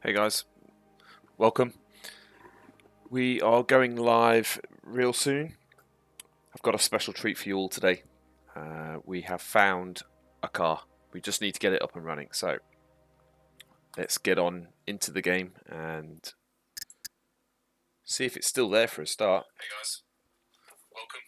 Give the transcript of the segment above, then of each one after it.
Hey guys, welcome. We are going live real soon. I've got a special treat for you all today. We have found a car. We just need to get it up and running. So let's get on into the game and see if it's still there for a start. Hey guys, welcome.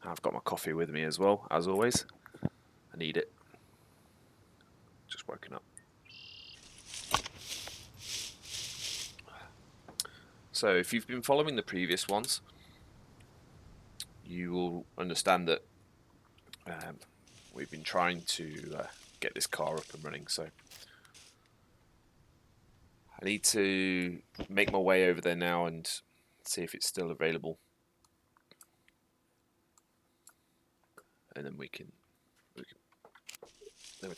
I've got my coffee with me as well, as always. I need it. Just woken up. So if you've been following the previous ones, you will understand that we've been trying to get this car up and running. So I need to make my way over there now and see if it's still available, and then we can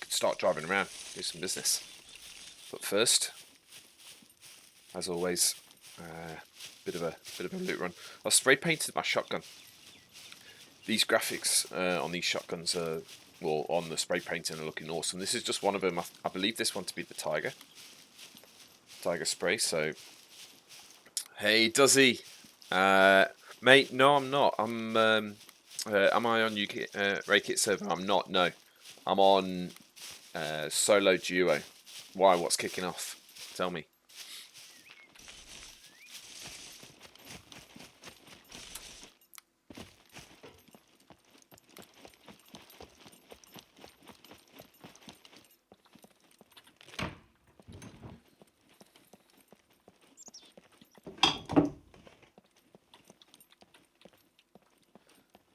start driving around, do some business. But first, as always, bit of a loot run. I spray painted my shotgun. These graphics on these shotguns are, well, on the spray painting are looking awesome. This is just one of them. I believe this one to be the Tiger spray. So, hey, does he? Mate, no, I'm not. Am I on UK Rakit server? I'm not. No, I'm on solo duo. Why? What's kicking off? Tell me.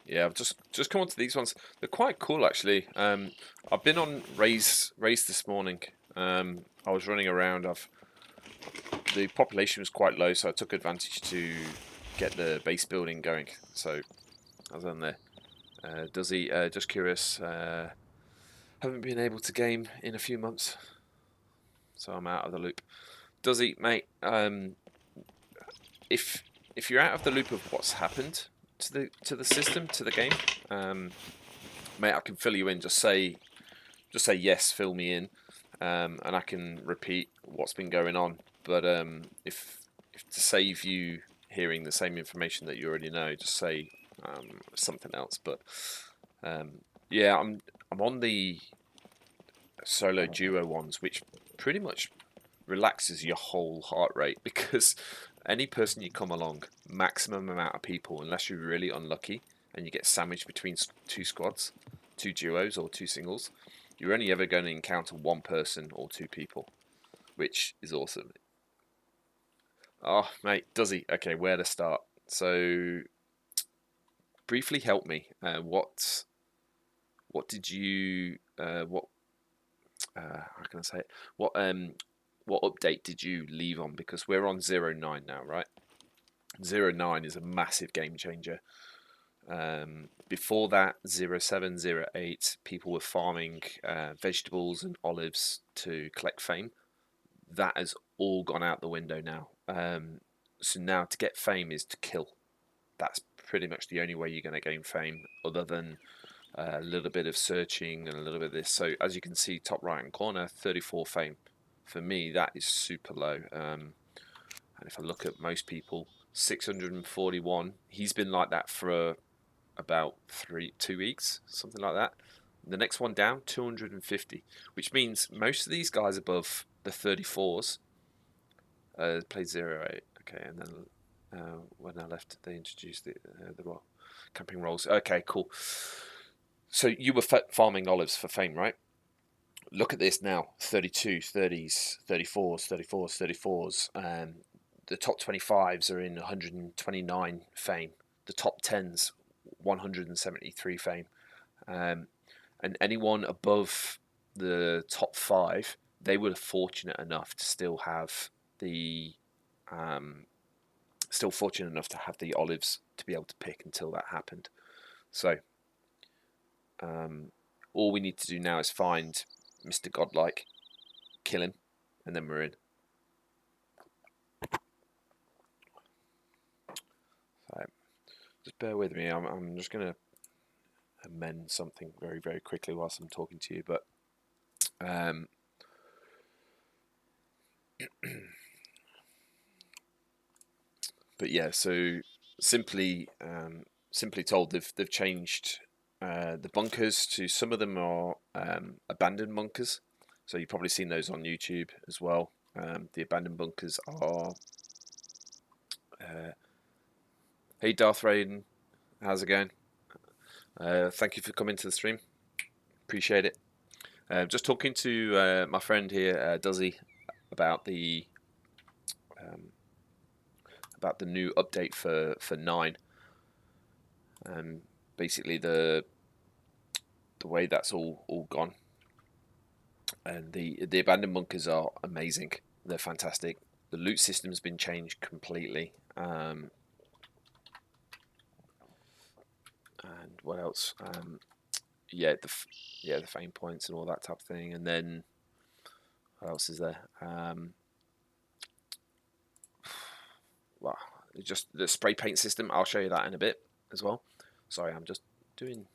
Yeah, I've just come onto these ones. They're quite cool actually. I've been on race this morning. I was running around. The population was quite low, so I took advantage to get the base building going. So I was on there. Does he? Just curious. Haven't been able to game in a few months, so I'm out of the loop. Does he, mate? If you're out of the loop of what's happened to the system, to the game, mate, I can fill you in. Just say yes, fill me in, and I can repeat what's been going on. But if to save you hearing the same information that you already know, just say something else. But yeah, I'm on the solo duo ones, which pretty much relaxes your whole heart rate, because any person you come along, maximum amount of people, unless you're really unlucky and you get sandwiched between two squads, two duos or two singles, you're only ever going to encounter one person or two people, which is awesome. Oh, mate, does he? Okay, where to start? So, briefly help me. What did you how can I say it? What update did you leave on? Because we're on 09 now, right? 09 is a massive game changer. Before that, 07, 08, people were farming vegetables and olives to collect fame. That has all gone out the window now. So now to get fame is to kill. That's pretty much the only way you're going to gain fame, other than a little bit of searching and a little bit of this. So as you can see, top right hand corner, 34 fame. For me, that is super low. And if I look at most people, 641. He's been like that for about 2 weeks, something like that. The next one down, 250, which means most of these guys above the 34s played 08. Okay, and then when I left, they introduced the camping roles. Okay, cool. So you were farming olives for fame, right? Look at this now, 32, 30s, 34s, 34s, 34s. The top 25s are in 129 fame. The top 10s, 173 fame. And anyone above the top 5, they were fortunate enough to still have the olives to be able to pick until that happened. So all we need to do now is find Mr. Godlike, kill him, and then we're in. So just bear with me. I'm just going to amend something very, very quickly whilst I'm talking to you, but but yeah, so simply told, they've changed the bunkers to, some of them are abandoned bunkers. So you've probably seen those on YouTube as well. The abandoned bunkers are hey Darth Raiden, how's it going? Thank you for coming to the stream. Appreciate it. Just talking to my friend here, Duzzy, about the new update for 9. Basically the way that's all gone. And the abandoned bunkers are amazing. They're fantastic. The loot system's been changed completely. And what else? Yeah, the fame points and all that type of thing. And then what else is there? Well, just the spray paint system. I'll show you that in a bit as well. Sorry, I'm just doing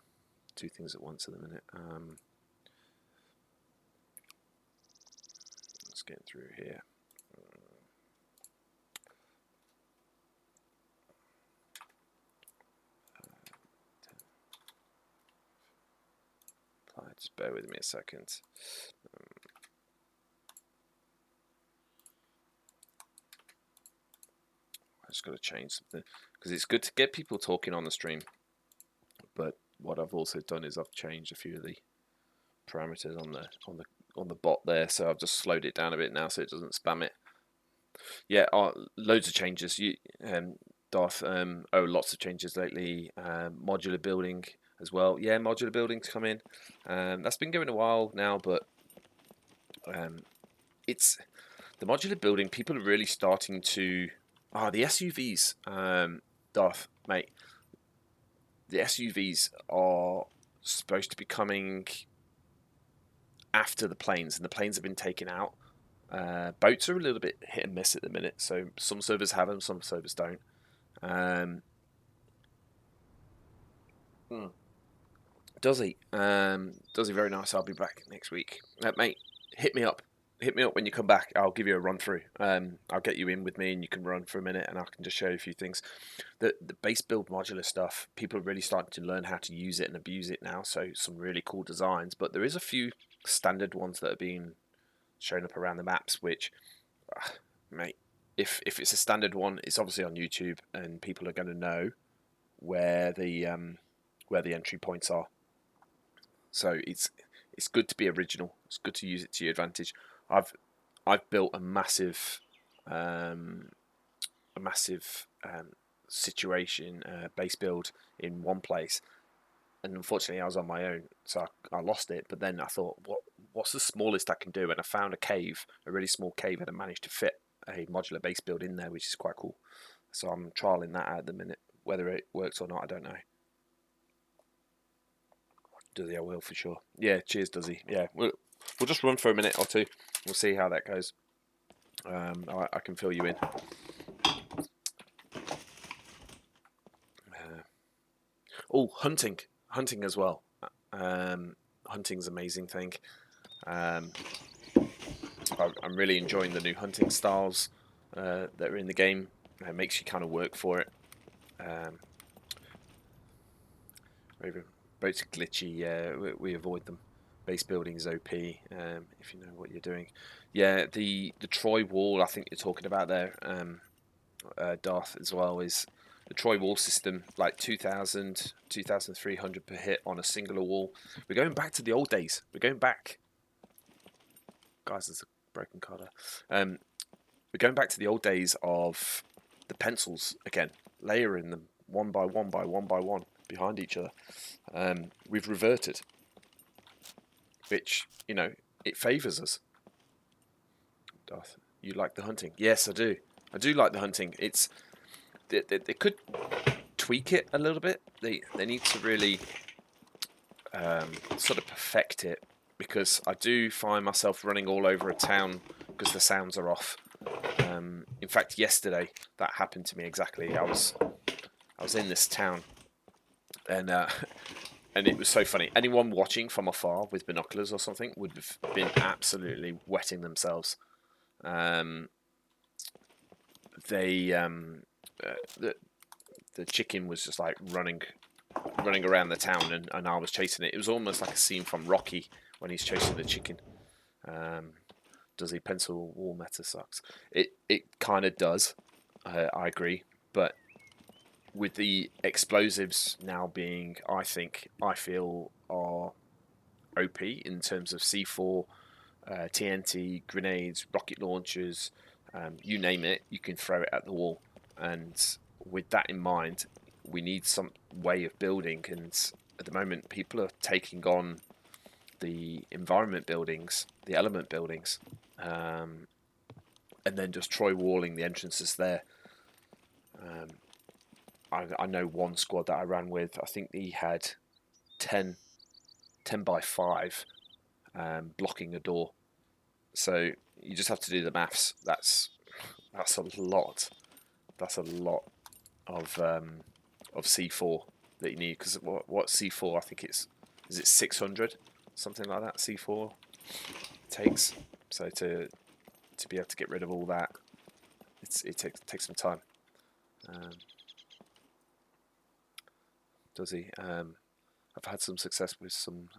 2 things at once at the minute. Let's get through here. Just bear with me a second. I just got to change something because it's good to get people talking on the stream. But what I've also done is I've changed a few of the parameters on the bot there, so I've just slowed it down a bit now so it doesn't spam it. Yeah, loads of changes. Darth, lots of changes lately. Modular building as well. Yeah, modular building's come in. That's been going a while now, but it's the modular building. People are really starting to. The SUVs, Darth, mate. The SUVs are supposed to be coming after the planes, and the planes have been taken out. Boats are a little bit hit and miss at the minute, so some servers have them, some servers don't. Does he? Very nice. I'll be back next week, mate. Hit me up. Hit me up when you come back. I'll give you a run through. I'll get you in with me, and you can run for a minute, and I can just show you a few things. The base build modular stuff, people are really starting to learn how to use it and abuse it now. So some really cool designs, but there is a few standard ones that are being shown up around the maps, which, mate, if it's a standard one, it's obviously on YouTube, and people are going to know where the entry points are. So it's good to be original. It's good to use it to your advantage. I've built a massive situation base build in one place, and unfortunately I was on my own, so I lost it. But then I thought, what's the smallest I can do? And I found a cave, a really small cave, and I managed to fit a modular base build in there, which is quite cool. So I'm trialing that out at the minute. Whether it works or not, I don't know. Duzzy, I will for sure. Yeah, cheers, Duzzy. Yeah, we'll just run for a minute or two. We'll see how that goes. I can fill you in. Hunting as well. Hunting's an amazing thing. I'm really enjoying the new hunting styles that are in the game. It makes you kind of work for it. Boats are glitchy. Yeah, we avoid them. Base building is OP if you know what you're doing. Yeah, the Troy wall I think you're talking about there, Darth, as well, is the Troy wall system, like 2,000, 2,300 per hit on a singular wall. We're going back to the old days. We're going back. Guys, there's a broken card there. We're going back to the old days of the pencils again, layering them one by one by one by one behind each other. We've reverted. which, you know, it favours us. Darth, you like the hunting? Yes, I do. I do like the hunting. It's they could tweak it a little bit. They need to really sort of perfect it, because I do find myself running all over a town because the sounds are off. In fact, yesterday that happened to me exactly. I was in this town, and and it was so funny. Anyone watching from afar with binoculars or something would have been absolutely wetting themselves. They the chicken was just like running around the town, and I was chasing it. It was almost like a scene from Rocky when he's chasing the chicken. Does he? Pencil wall meta sucks. It kind of does. I agree, but with the explosives now being, I feel are OP in terms of C4, TNT, grenades, rocket launchers, you name it, you can throw it at the wall. And with that in mind, we need some way of building. And at the moment, people are taking on the environment buildings, the element buildings, and then just Troy walling the entrances there. I know one squad that I ran with, I think he had 10 by 5 blocking a door. So you just have to do the maths. That's a lot. That's a lot of C4 that you need, because what C4, I think is it 600, something like that, C4 takes. So to be able to get rid of all that, it takes some time. Does he? I've had some success with some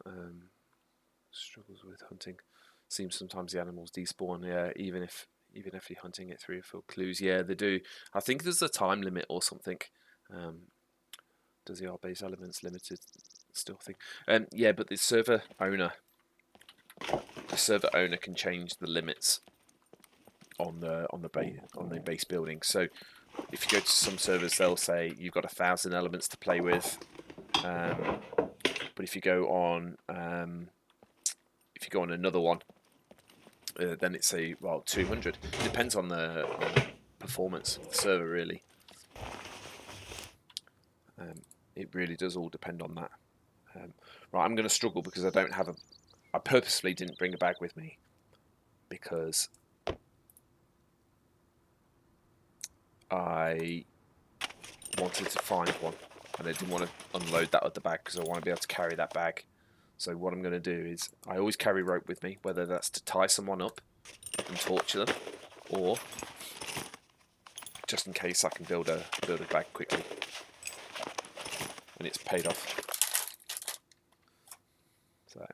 struggles with hunting. Seems sometimes the animals despawn. Yeah, even if you're hunting it through for clues. Yeah, they do. I think there's a time limit or something. Does the R-base elements limited still thing? Yeah, but the server owner can change the limits on the base building. So if you go to some servers, they'll say you've got 1,000 elements to play with. But if you go on another one, then it's 200. It depends on the performance of the server, really. It really does all depend on that. Right, I'm going to struggle because I don't have I purposefully didn't bring a bag with me because I wanted to find one, and I didn't want to unload that other bag because I want to be able to carry that bag. So what I'm going to do is I always carry rope with me, whether that's to tie someone up and torture them, or just in case I can build a bag quickly, and it's paid off. So,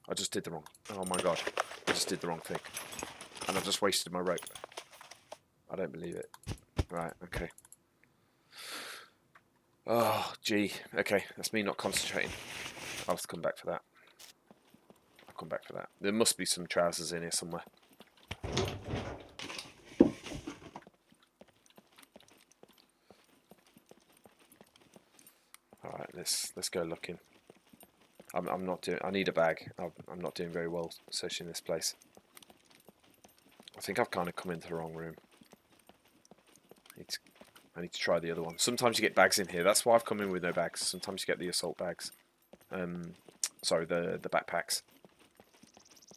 I just did the wrong. Oh my god, I just did the wrong thing, and I've just wasted my rope. I don't believe it. Right, okay. Oh, gee. Okay, that's me not concentrating. I'll have to come back for that. I'll come back for that. There must be some trousers in here somewhere. Alright, let's go looking. I'm not doing... I need a bag. I'm not doing very well searching this place. I think I've kind of come into the wrong room. I need to try the other one. Sometimes you get bags in here. That's why I've come in with no bags. Sometimes you get the assault bags. Sorry, the backpacks.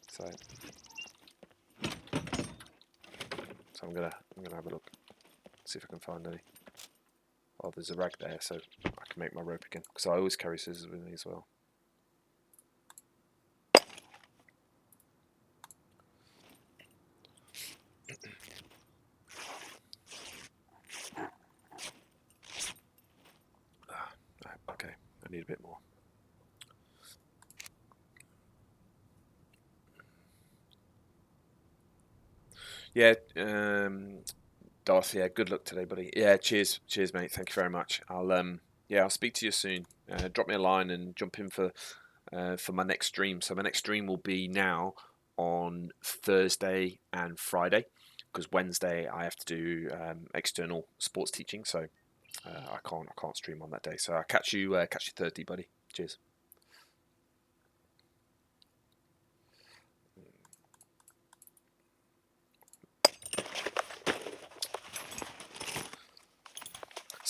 So I'm gonna have a look. See if I can find any. Oh, there's a rag there, so I can make my rope again. Because I always carry scissors with me as well. Okay, I need a bit more. Yeah, Darth, yeah, good luck today, buddy. Yeah, cheers, mate. Thank you very much. I'll speak to you soon. Drop me a line and jump in for my next stream. So my next stream will be now on Thursday and Friday, because Wednesday I have to do external sports teaching, so I can't stream on that day. So I'll catch you Thursday, buddy. Cheers.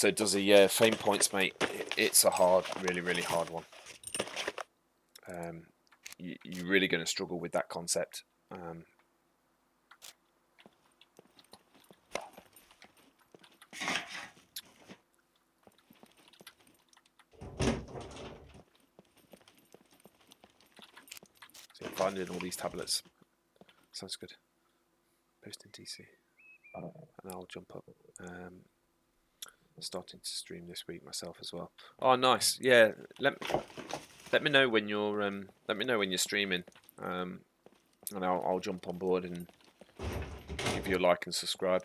So does he? Yeah, fame points, mate. It's a hard, really hard one. You're really going to struggle with that concept. So finding all these tablets sounds good. Post in TC, and I'll jump up. Starting to stream this week myself as well. Oh, nice. Yeah, let me know when you're streaming, and I'll jump on board and give you a like and subscribe.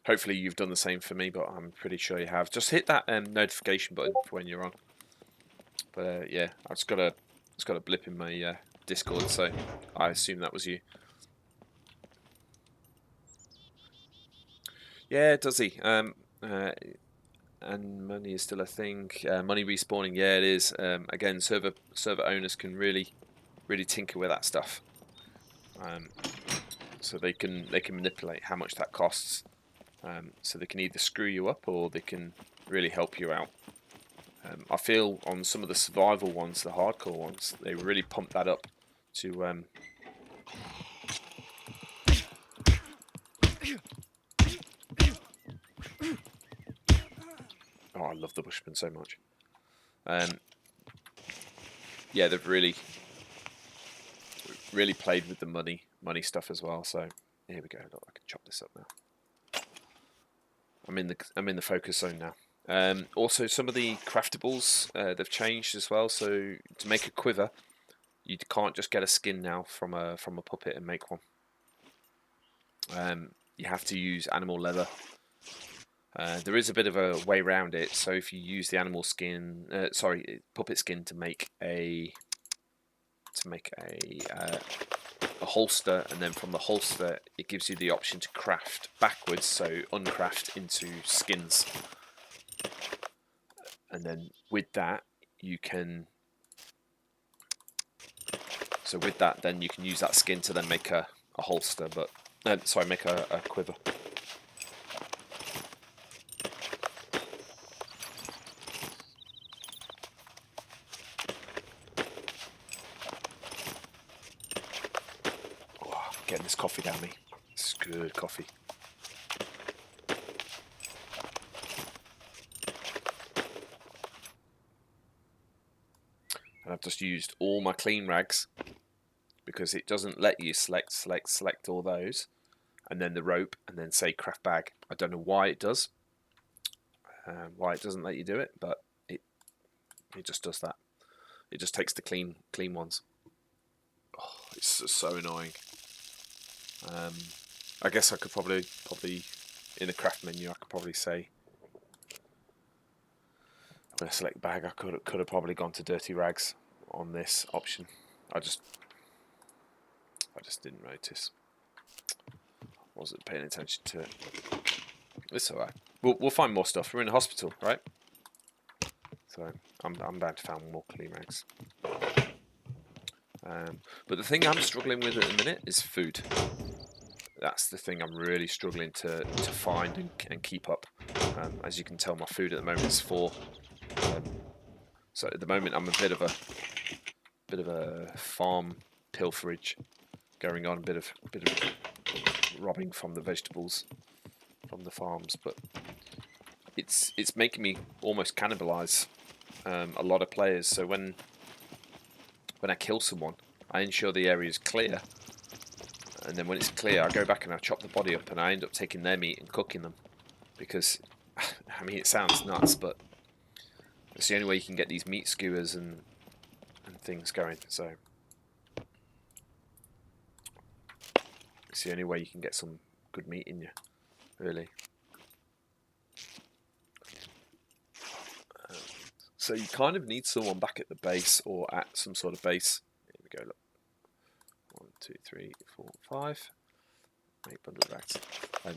Hopefully you've done the same for me, but I'm pretty sure you have. Just hit that notification button for when you're on. But yeah, I just got a blip in my Discord, so I assume that was you. Yeah, does he? And money is still a thing. Money respawning, yeah, it is. Again, server owners can really tinker with that stuff. So they can manipulate how much that costs. So they can either screw you up or they can really help you out. I feel on some of the survival ones, the hardcore ones, they really pump that up to. Oh, I love the Bushman so much. Yeah, they've really played with the money stuff as well. So here we go. Look, I can chop this up now. I'm in the focus zone now. Also, some of the craftables they've changed as well. So to make a quiver, you can't just get a skin now from a puppet and make one. You have to use animal leather. There is a bit of a way around it. So if you use the animal skin, puppet skin to make a holster, and then from the holster it gives you the option to craft backwards, so uncraft into skins, and then with that you can then you can use that skin to then make a holster, but make a quiver. Getting this coffee down me. It's good coffee. And I've just used all my clean rags because it doesn't let you select all those, and then the rope, and then say craft bag. I don't know why it does. Why it doesn't let you do it, but it just does that. It just takes the clean ones. Oh, it's so annoying. I guess I could probably in the craft menu I could probably say when I select bag I could have probably gone to dirty rags on this option. I just didn't notice. Wasn't paying attention to it. It's alright. We'll find more stuff. We're in a hospital, right? So I'm bound to find more clean rags. But the thing I'm struggling with at the minute is food. That's the thing I'm really struggling to find and keep up. As you can tell, my food at the moment is 4. So at the moment I'm a bit of a farm pilferage going on, a bit of robbing from the vegetables from the farms, but it's making me almost cannibalize a lot of players. So when I kill someone, I ensure the area is clear. And then when it's clear, I go back and I chop the body up, and I end up taking their meat and cooking them. Because, I mean, it sounds nuts, but it's the only way you can get these meat skewers and things going. So it's the only way you can get some good meat in you, really. So you kind of need someone back at the base or at some sort of base. Here we go, look. 1, 2, 3, 4, 5. 8 bundle of rags.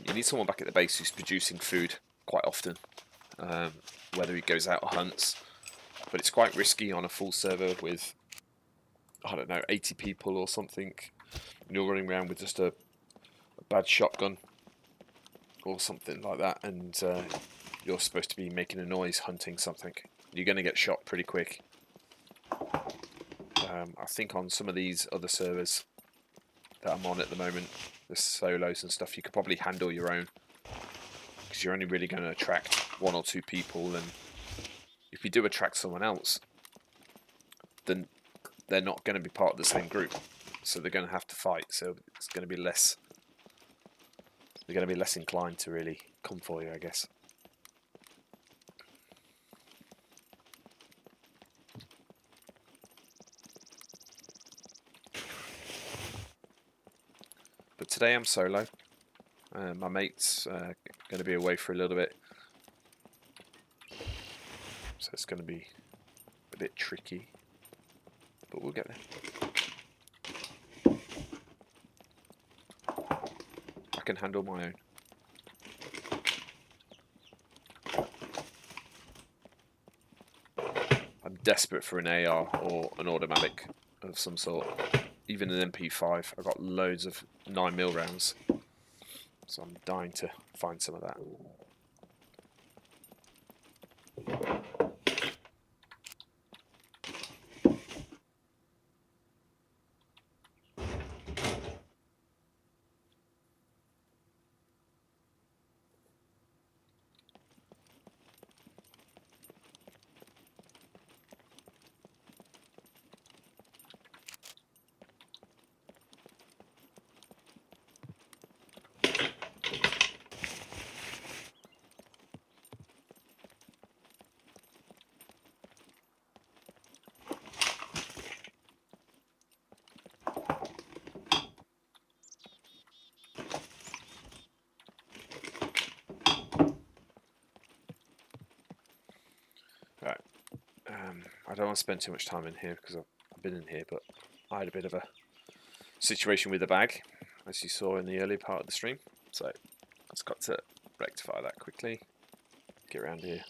You need someone back at the base who's producing food quite often, whether he goes out or hunts. But it's quite risky on a full server with, I don't know, 80 people or something. And you're running around with just a bad shotgun or something like that, and you're supposed to be making a noise hunting something, you're going to get shot pretty quick. I think on some of these other servers that I'm on at the moment, the solos and stuff, you could probably handle your own, because you're only really going to attract 1 or 2 people, and if you do attract someone else, then they're not going to be part of the same group, so they're going to have to fight. So it's going to be less. They're going to be less inclined to really come for you, I guess. But today I'm solo. My mate's going to be away for a little bit, so it's going to be a bit tricky, but we'll get there. I can handle my own. I'm desperate for an AR or an automatic of some sort. Even an MP5. I've got loads of 9mm rounds, so I'm dying to find some of that. Right. I don't want to spend too much time in here because I've been in here, but I had a bit of a situation with the bag, as you saw in the earlier part of the stream. So I just got to rectify that quickly. Get around here.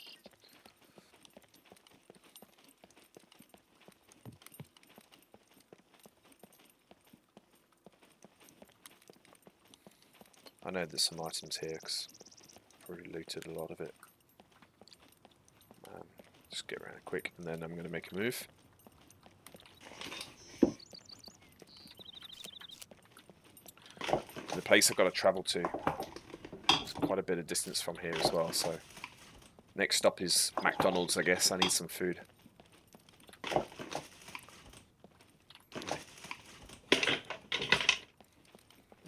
I know there's some items here because I've already looted a lot of it. Just get around quick, and then I'm going to make a move. The place I've got to travel to is quite a bit of distance from here as well, so next stop is McDonald's, I guess. I need some food.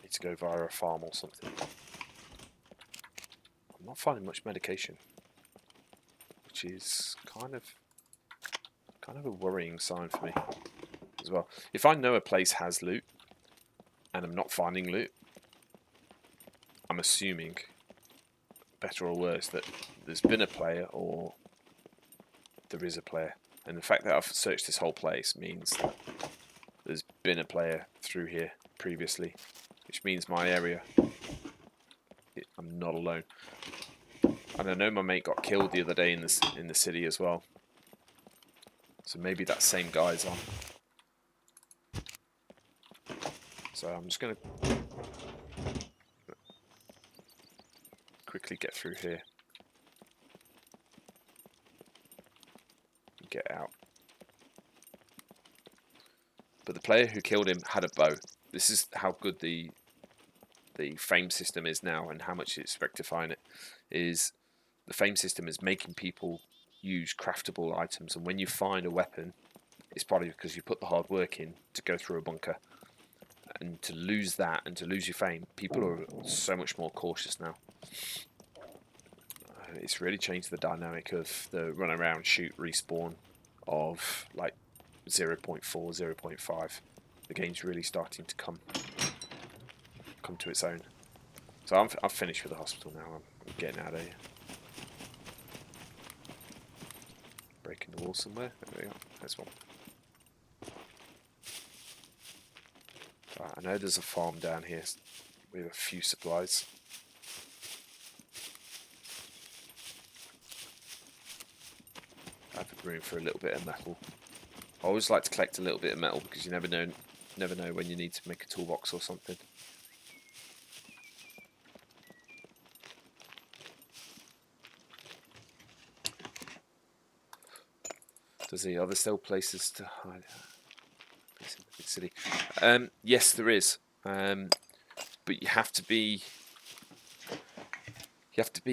Need to go via a farm or something. I'm not finding much medication, which is kind of a worrying sign for me as well. If I know a place has loot and I'm not finding loot, I'm assuming, better or worse, that there's been a player or there is a player. And the fact that I've searched this whole place means that there's been a player through here previously, which means my area, I'm not alone. And I know my mate got killed the other day in the city as well. So maybe that same guy's on. So I'm just going to quickly get through here. Get out. But the player who killed him had a bow. This is how good the fame system is now, and how much it's rectifying it. Is the fame system is making people use craftable items, and when you find a weapon, it's probably because you put the hard work in to go through a bunker. And to lose that and to lose your fame, people are so much more cautious now. It's really changed the dynamic of the run around, shoot, respawn of like 0.4, 0.5. The game's really starting to come to its own. So I'm finished with the hospital now. I'm getting out of here. Breaking the wall somewhere. There we go. There's one. Right, I know there's a farm down here with a few supplies. I have room for a little bit of metal. I always like to collect a little bit of metal because you never know when you need to make a toolbox or something. Are there still places to hide? Place in the big city. Yes, there is. But you have to be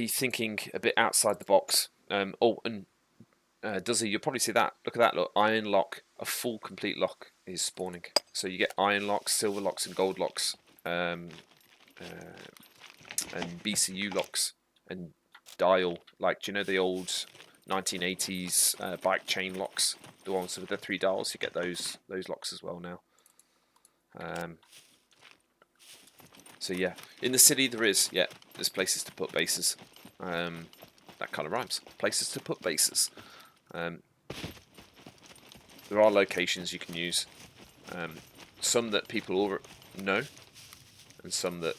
thinking a bit outside the box. Oh, and Duzzy, you'll probably see that. Look at that. Look, iron lock, a full complete lock is spawning. So you get iron locks, silver locks, and gold locks, and BCU locks, and dial. Like, do you know the old 1980s bike chain locks, the ones with the 3 dials? You get those locks as well now. So yeah, in the city there's places to put bases. That kind of rhymes. Places to put bases. There are locations you can use. Some that people already know, and some that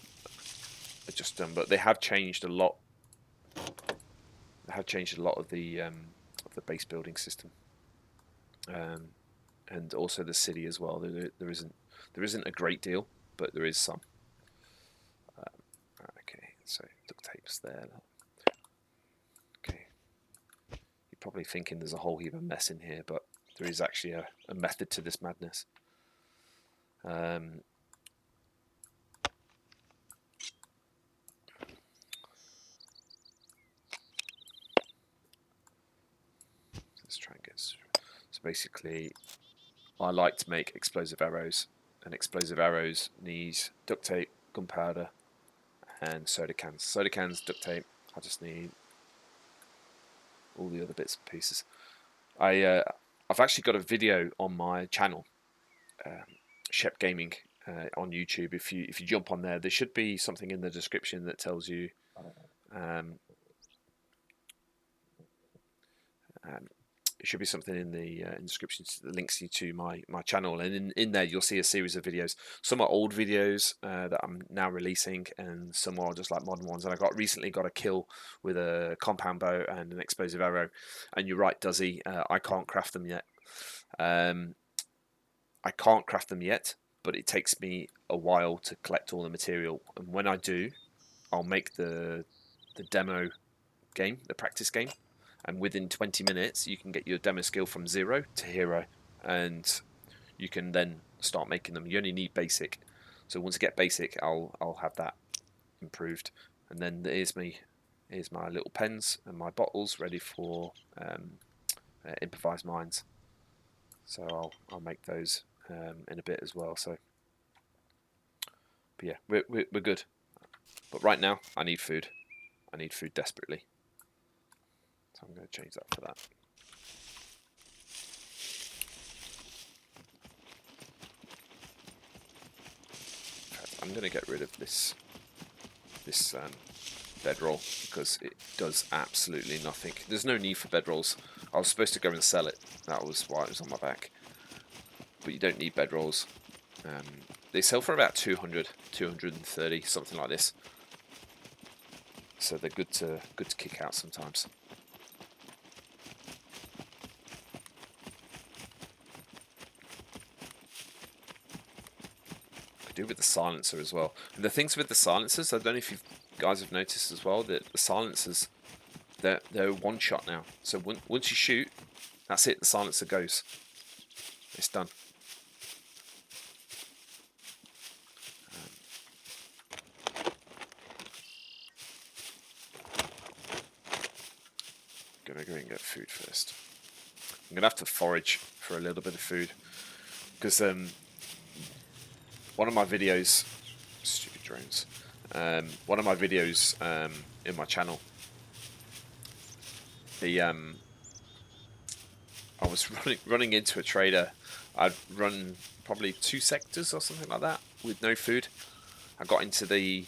are just done. But they have changed a lot. They have changed a lot of the base building system, and also the city as well. There isn't a great deal, but there is some. Okay, so duct tape's there. Okay, you're probably thinking there's a whole heap of mess in here, but there is actually a method to this madness. Let's try and get. So basically, I like to make explosive arrows, and explosive arrows need duct tape, gunpowder, and soda cans. Soda cans, duct tape. I just need all the other bits and pieces. I've actually got a video on my channel, Shep Gaming, on YouTube. If you jump on there, there should be something in the description that tells you. It should be something in the description that links you to my channel, and in there you'll see a series of videos. Some are old videos that I'm now releasing, and some are just like modern ones. And I recently got a kill with a compound bow and an explosive arrow. And you're right, Duzzy, I can't craft them yet. I can't craft them yet, but it takes me a while to collect all the material. And when I do, I'll make the demo game, the practice game. And within 20 minutes, you can get your demo skill from 0 to hero, and you can then start making them. You only need basic, so once you get basic, I'll have that improved. And then here's my little pens and my bottles ready for improvised mines. So I'll make those in a bit as well. So, but yeah, we're good. But right now, I need food. I need food desperately. So I'm going to change that for that. In fact, I'm going to get rid of this bedroll because it does absolutely nothing. There's no need for bedrolls. I was supposed to go and sell it. That was why it was on my back. But you don't need bedrolls. They sell for about 200, 230, something like this. So they're good to kick out sometimes. Do with the silencer as well. And the things with the silencers, I don't know if you guys have noticed as well, that the silencers, they're one shot now. So once you shoot, that's it, the silencer goes. It's done. I'm gonna go and get food first. I'm gonna have to forage for a little bit of food because one of my videos, stupid drones, one of my videos in my channel, I was running into a trader. I'd run probably 2 sectors or something like that with no food. I got into the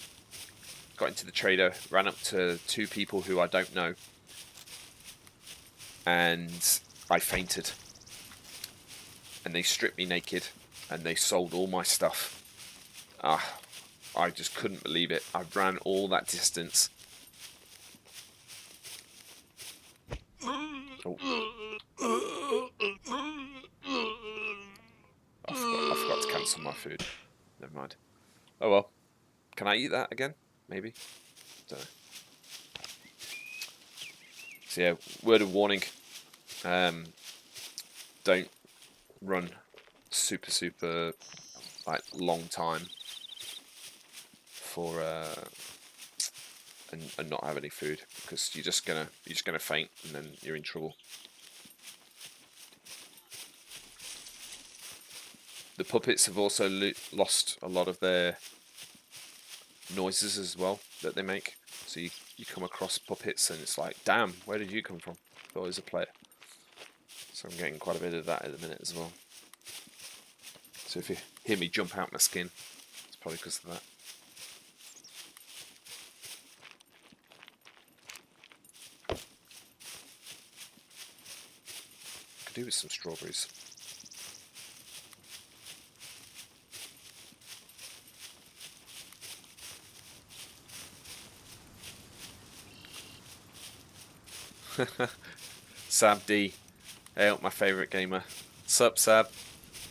trader, ran up to 2 people who I don't know, and I fainted. And they stripped me naked, and they sold all my stuff. I just couldn't believe it. I ran all that distance. Oh. I forgot to cancel my food. Never mind. Oh well. Can I eat that again? Maybe? Don't know. So yeah, word of warning. don't run super like long time for and not have any food, because you're just gonna faint and then you're in trouble. The puppets have also lost a lot of their noises as well that they make. So you come across puppets and it's like, damn, where did you come from? Thought it was a player. So I'm getting quite a bit of that at the minute as well. So if you hear me jump out my skin, it's probably because of that. Could do with some strawberries. Sab D, hey, my favourite gamer. Sup, Sab?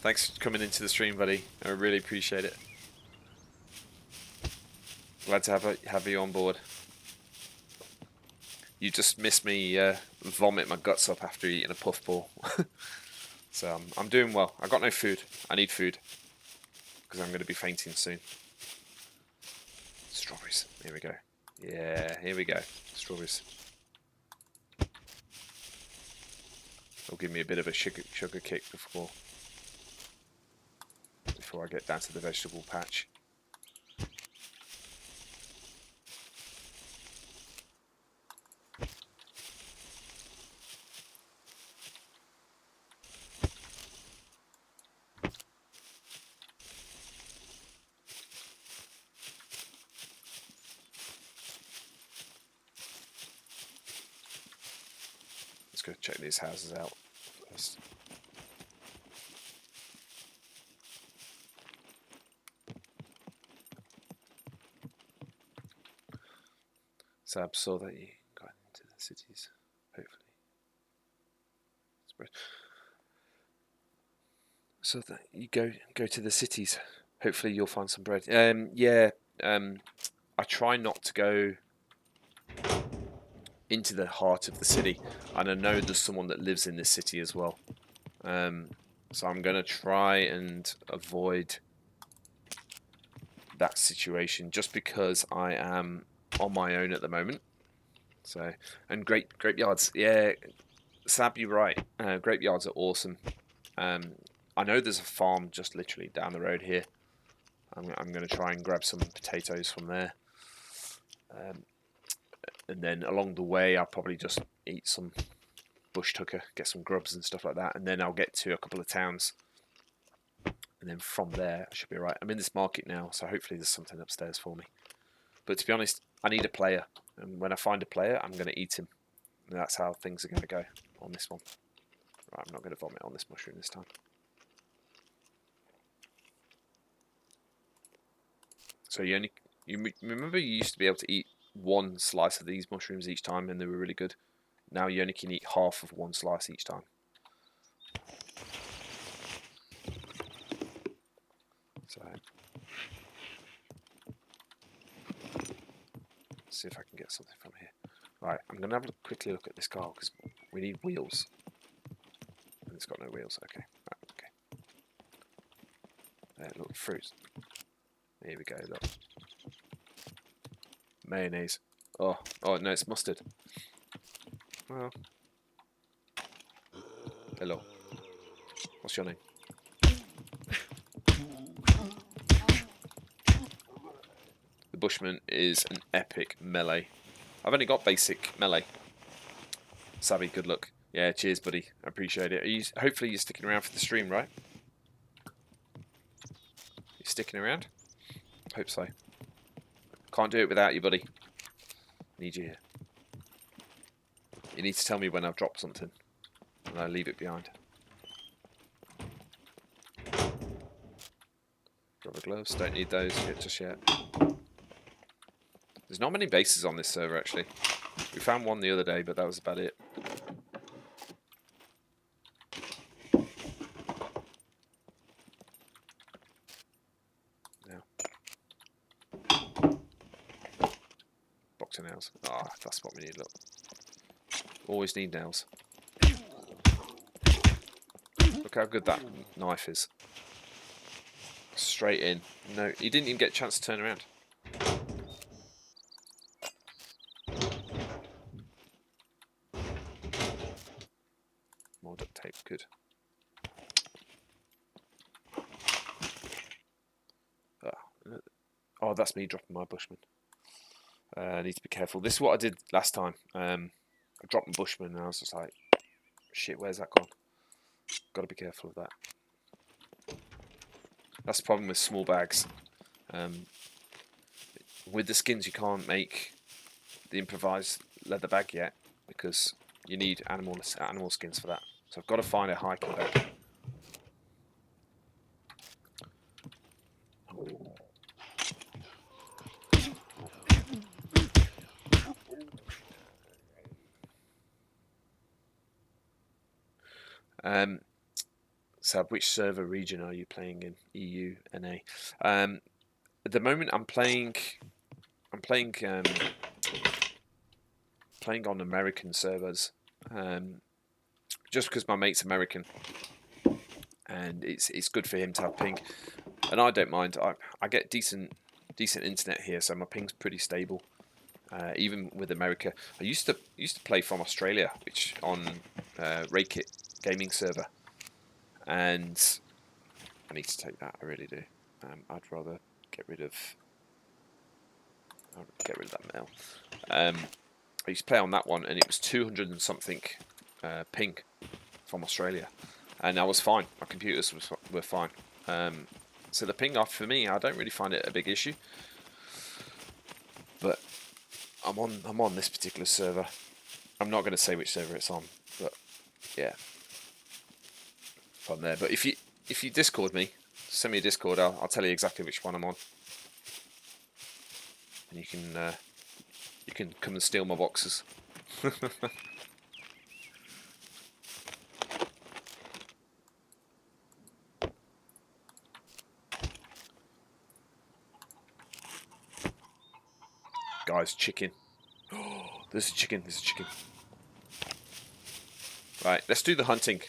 Thanks for coming into the stream, buddy. I really appreciate it. Glad to have you on board. You just missed me vomit my guts up after eating a puffball. So I'm doing well. I got no food. I need food because I'm going to be fainting soon. Strawberries. Here we go. Yeah, here we go. Strawberries. It'll give me a bit of a sugar kick before I get down to the vegetable patch. Let's go check these houses out first. Sab saw that you got into the cities, hopefully. So that you go to the cities, hopefully you'll find some bread. I try not to go into the heart of the city, and I know there's someone that lives in this city as well. So I'm going to try and avoid that situation just because I am on my own at the moment. So, and grapeyards, yeah, Sab, you're right. Grapeyards are awesome. I know there's a farm just literally down the road here. I'm going to try and grab some potatoes from there. And then along the way, I'll probably just eat some bush tucker, get some grubs and stuff like that. And then I'll get to a couple of towns. And then from there, I should be right. I'm in this market now, so hopefully there's something upstairs for me. But to be honest, I need a player. And when I find a player, I'm going to eat him. And that's how things are going to go on this one. Right, I'm not going to vomit on this mushroom this time. So you remember you used to be able to eat one slice of these mushrooms each time and they were really good. Now you only can eat half of one slice each time. So let's see if I can get something from here. Right, I'm going to have a quickly look at this car because we need wheels. And it's got no wheels. Okay. Right, okay. Look, fruit. Here we go, look. Mayonnaise. Oh no, it's mustard. Well. Hello. What's your name? The Bushman is an epic melee. I've only got basic melee. Savvy, good luck. Yeah, cheers, buddy. I appreciate it. Hopefully you're sticking around for the stream, right? You sticking around? Hope so. Can't do it without you, buddy. Need you here. You need to tell me when I've dropped something, and I leave it behind. Rubber gloves, don't need those just yet. There's not many bases on this server, actually. We found one the other day, but that was about it. Box of nails. Ah, that's what we need, look. Always need nails. Look how good that knife is. Straight in. No, he didn't even get a chance to turn around. More duct tape, good. Oh, that's me dropping my Bushman. I need to be careful. This is what I did last time. I dropped my Bushman and I was just like, shit, where's that gone? Got to be careful of that. That's the problem with small bags. With the skins, you can't make the improvised leather bag yet because you need animal skins for that. So I've got to find a hiking bag. So which server region are you playing in? EU, NA. At the moment, I'm playing on American servers, just because my mate's American, and it's good for him to have ping, and I don't mind. I get decent internet here, so my ping's pretty stable. Even with America, I used to play from Australia, which on Rakit gaming server, and I need to take that. I really do. I'd rather get rid of that mail. I used to play on that one, and it was 200 and something ping from Australia, and I was fine. My computers were fine. So the ping off for me, I don't really find it a big issue. But I'm on this particular server. I'm not going to say which server it's on, but yeah, from there. But if you Discord me, send me a Discord. I'll tell you exactly which one I'm on, and you can come and steal my boxes. Guys, chicken. Oh, there's a chicken. There's a chicken. Right, let's do the hunting.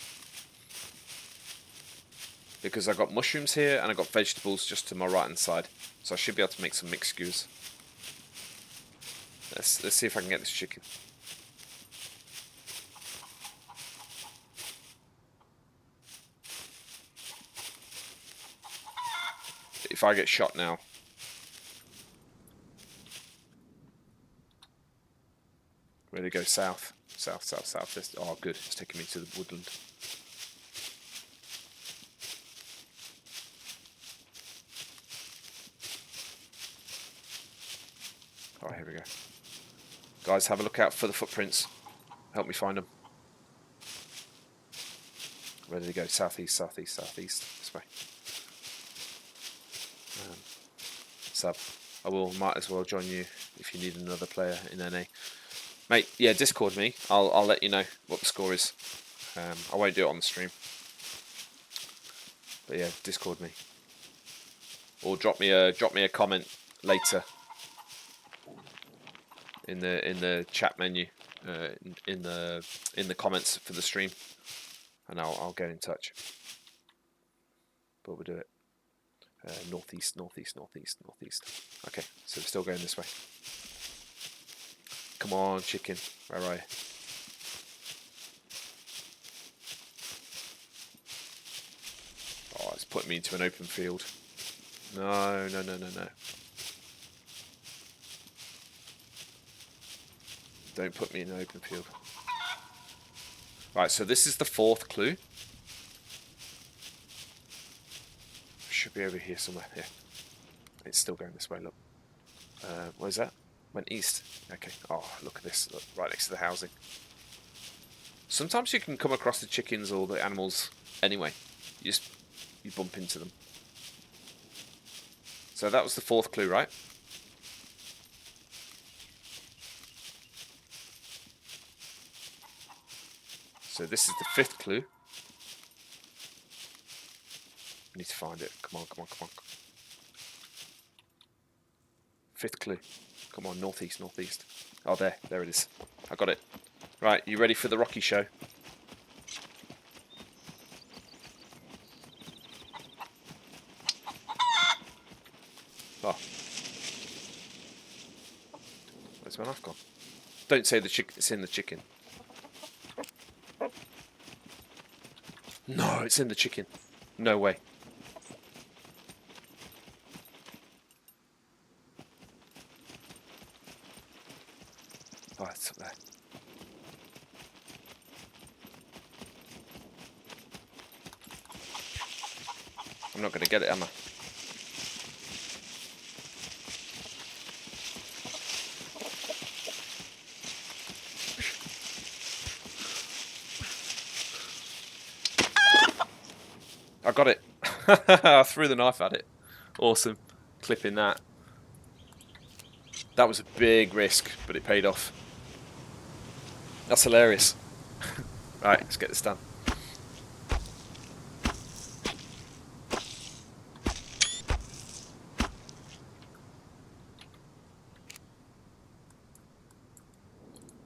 Because I got mushrooms here and I got vegetables just to my right hand side, so I should be able to make some mixed skewers. Let's see if I can get this chicken. If I get shot now, where do they go? South. Oh, good. It's taking me to the woodland. Oh, here we go. Guys, have a look out for the footprints. Help me find them. Where did they go? Southeast. This way. Sub. Might as well join you if you need another player in NA. Mate, yeah, Discord me. I'll let you know what the score is. I won't do it on the stream. But yeah, Discord me. Or drop me a comment later in the chat menu, in the comments for the stream, and I'll get in touch. But we'll do it. Northeast. Okay, so we're still going this way. Come on, chicken. Where are you? Oh, it's putting me into an open field. No. Don't put me in an open field. Right, so this is the fourth clue. Should be over here somewhere. Yeah. It's still going this way, look. Where's that? Went east. Okay. Oh, look at this. Look, right next to the housing. Sometimes you can come across the chickens or the animals anyway. You bump into them. So that was the fourth clue, right? So this is the fifth clue. I need to find it. Come on. Fifth clue. Come on, northeast. Oh, there it is. I got it. Right, you ready for the Rocky show? Oh, where's my knife gone? Don't say it's in the chicken. No, it's in the chicken. No way. Oh, it's up there. I'm not going to get it, am I? I got it. I threw the knife at it. Awesome. Clipping that. That was a big risk, but it paid off. That's hilarious. Right, let's get this done.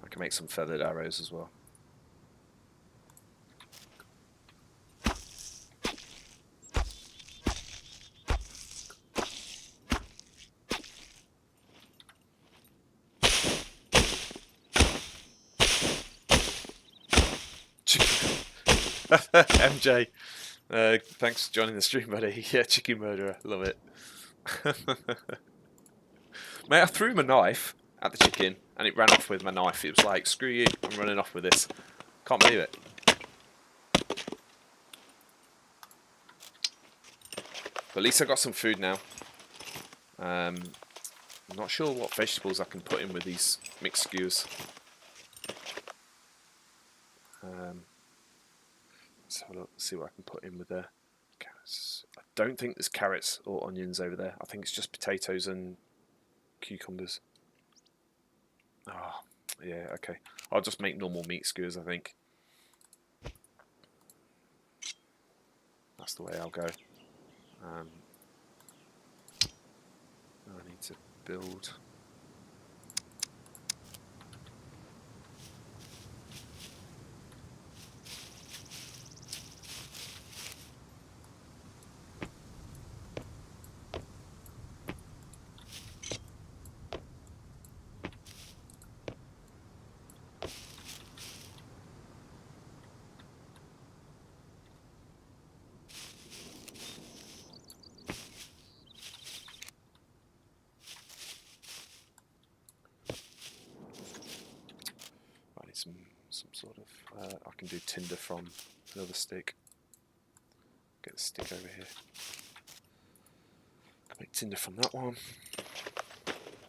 I can make some feathered arrows as well. MJ, thanks for joining the stream, buddy. Yeah, chicken murderer, love it. Mate, I threw my knife at the chicken and it ran off with my knife. It was like, screw you, I'm running off with this. Can't believe it. But at least I got some food now. I'm not sure what vegetables I can put in with these mixed skewers. Let's have a look, see what I can put in with there. Carrots. I don't think there's carrots or onions over there. I think it's just potatoes and cucumbers. Oh, yeah, okay. I'll just make normal meat skewers, I think. That's the way I'll go. I need to build. Some sort of, I can do tinder from another stick. Get the stick over here. Make tinder from that one.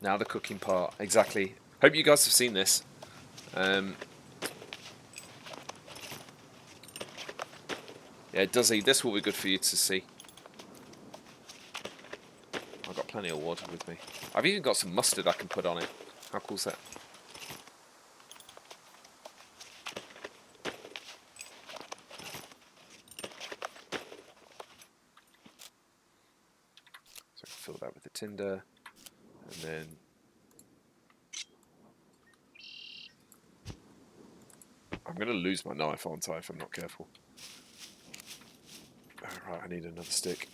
Now the cooking part, exactly. Hope you guys have seen this. Yeah, Duzzy, this will be good for you to see. I've got plenty of water with me. I've even got some mustard I can put on it. How cool is that? So I can fill that with the tinder, and then I'm going to lose my knife, aren't I, if I'm not careful. Right, I need another stick.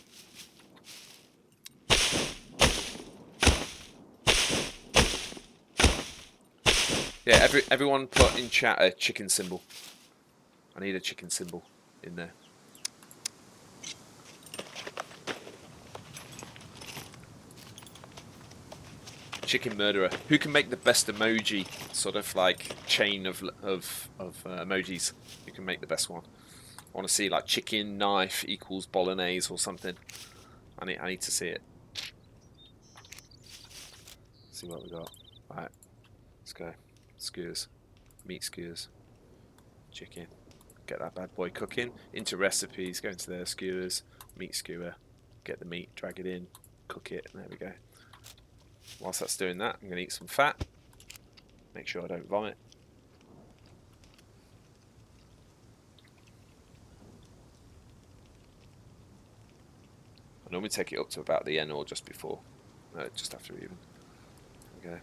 Yeah, everyone put in chat a chicken symbol. I need a chicken symbol in there. Chicken murderer. Who can make the best emoji? Sort of like chain of emojis. Who can make the best one? I want to see like chicken knife equals bolognese or something. I need to see it. See what we got. Right, let's go. Skewers, meat skewers, chicken. Get that bad boy cooking. Into recipes. Go into there. Skewers, meat skewer. Get the meat. Drag it in. Cook it. There we go. Whilst that's doing that, I'm going to eat some fat. Make sure I don't vomit. I normally take it up to about the end or just before. Just after even. Okay.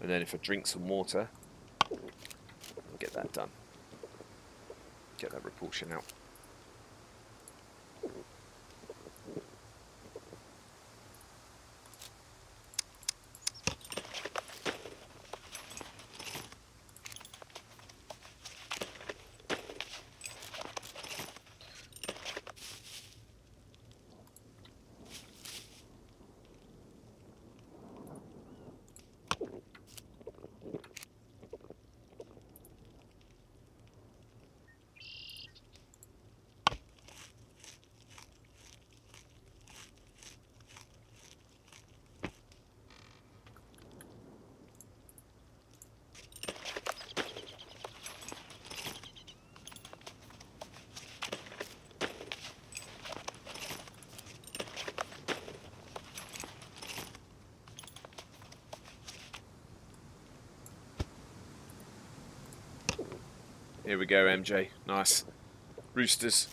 And then if I drink some water, I'll get that done. Get that repulsion out. Here we go, MJ. Nice. Roosters.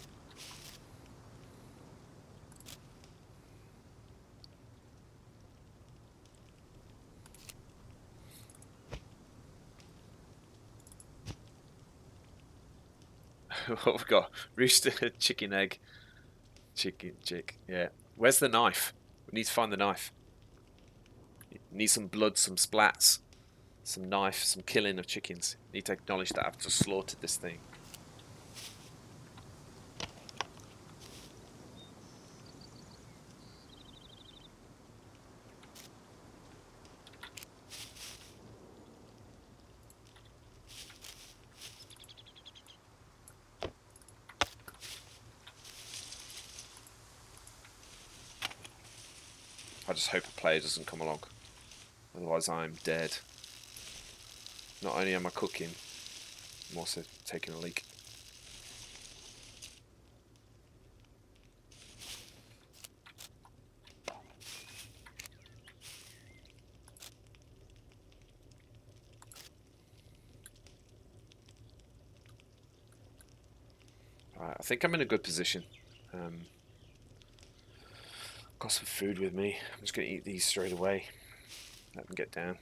What we've got? Rooster, chicken egg, chick. Yeah. Where's the knife? We need to find the knife. Need some blood, some splats, some knife, some killing of chickens. Need to acknowledge that I've just slaughtered this thing. I just hope a player doesn't come along. Otherwise I'm dead. Not only am I cooking, I'm also taking a leak. Alright, I think I'm in a good position. Got some food with me. I'm just going to eat these straight away. Let them get down.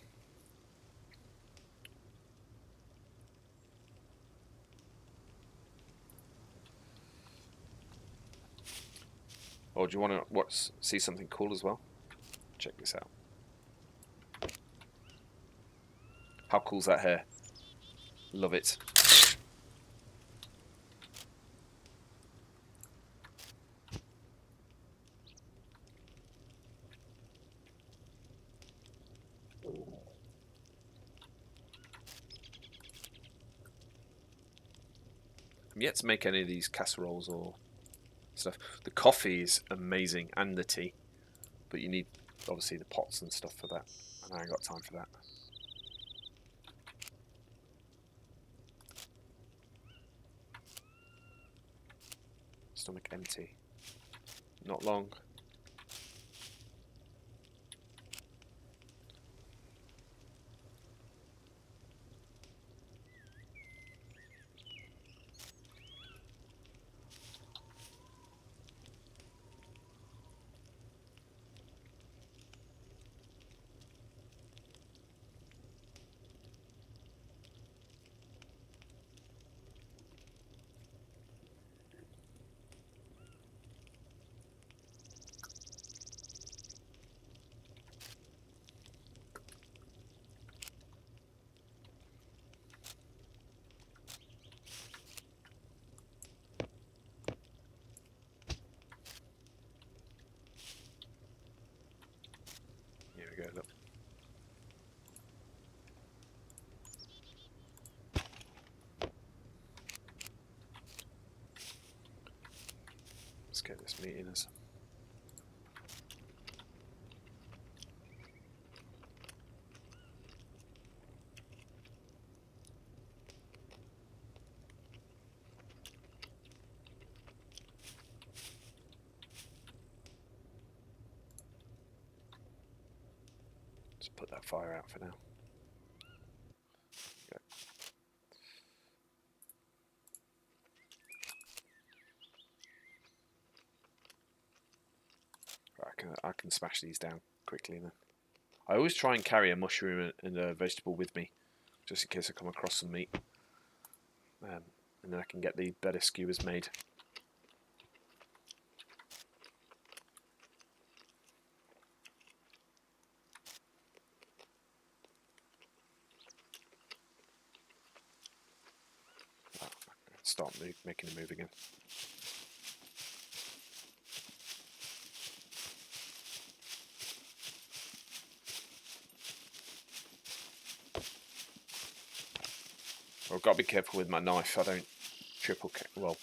Oh, do you want to see something cool as well? Check this out. How cool's that hair? Love it. I'm yet to make any of these casseroles or stuff. The coffee is amazing and the tea, but you need obviously the pots and stuff for that, and I ain't got time for that. Stomach empty. Not long. Here we go, look. Let's get this meat in us. Just put that fire out for now. Okay. I can smash these down quickly then. I always try and carry a mushroom and a vegetable with me, just in case I come across some meat. And then I can get the better skewers made. Start making a move again. I've got to be careful with my knife. I don't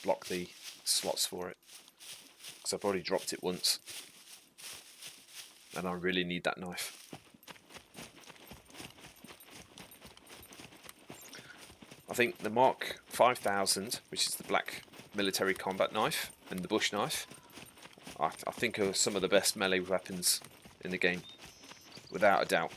block the slots for it, because I've already dropped it once, and I really need that knife. I think the Mark 5000, which is the black military combat knife, and the bush knife, I think are some of the best melee weapons in the game, without a doubt.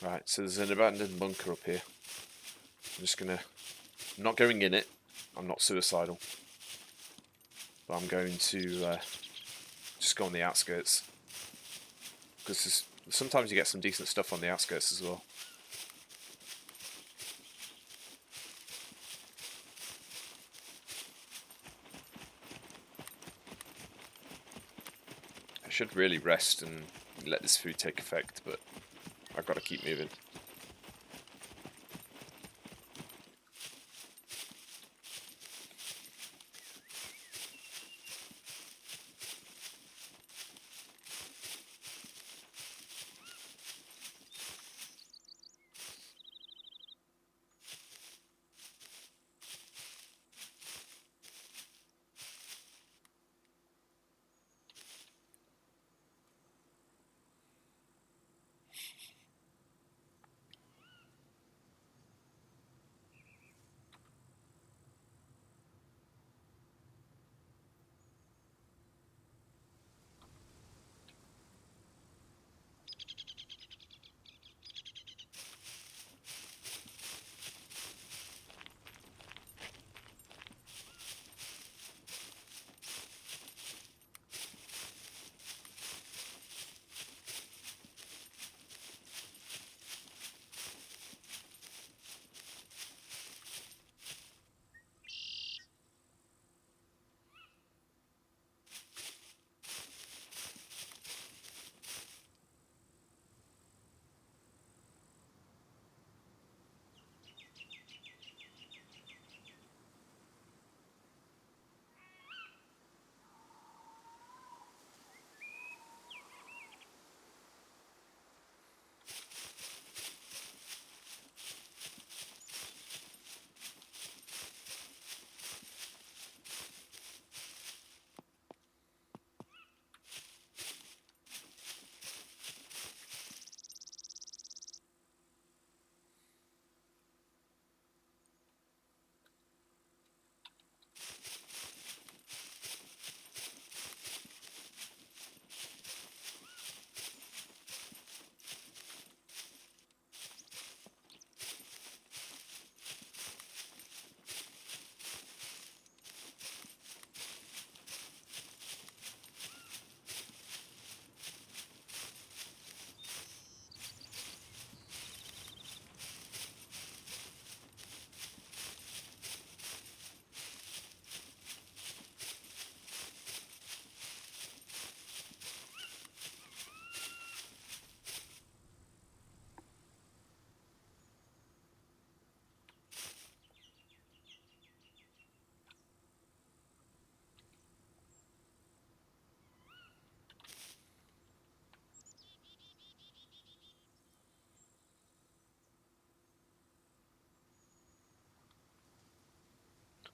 Right, so there's an abandoned bunker up here. I'm not going in it. I'm not suicidal. But I'm going to just go on the outskirts. Because sometimes you get some decent stuff on the outskirts as well. I should really rest and let this food take effect, but I've got to keep moving.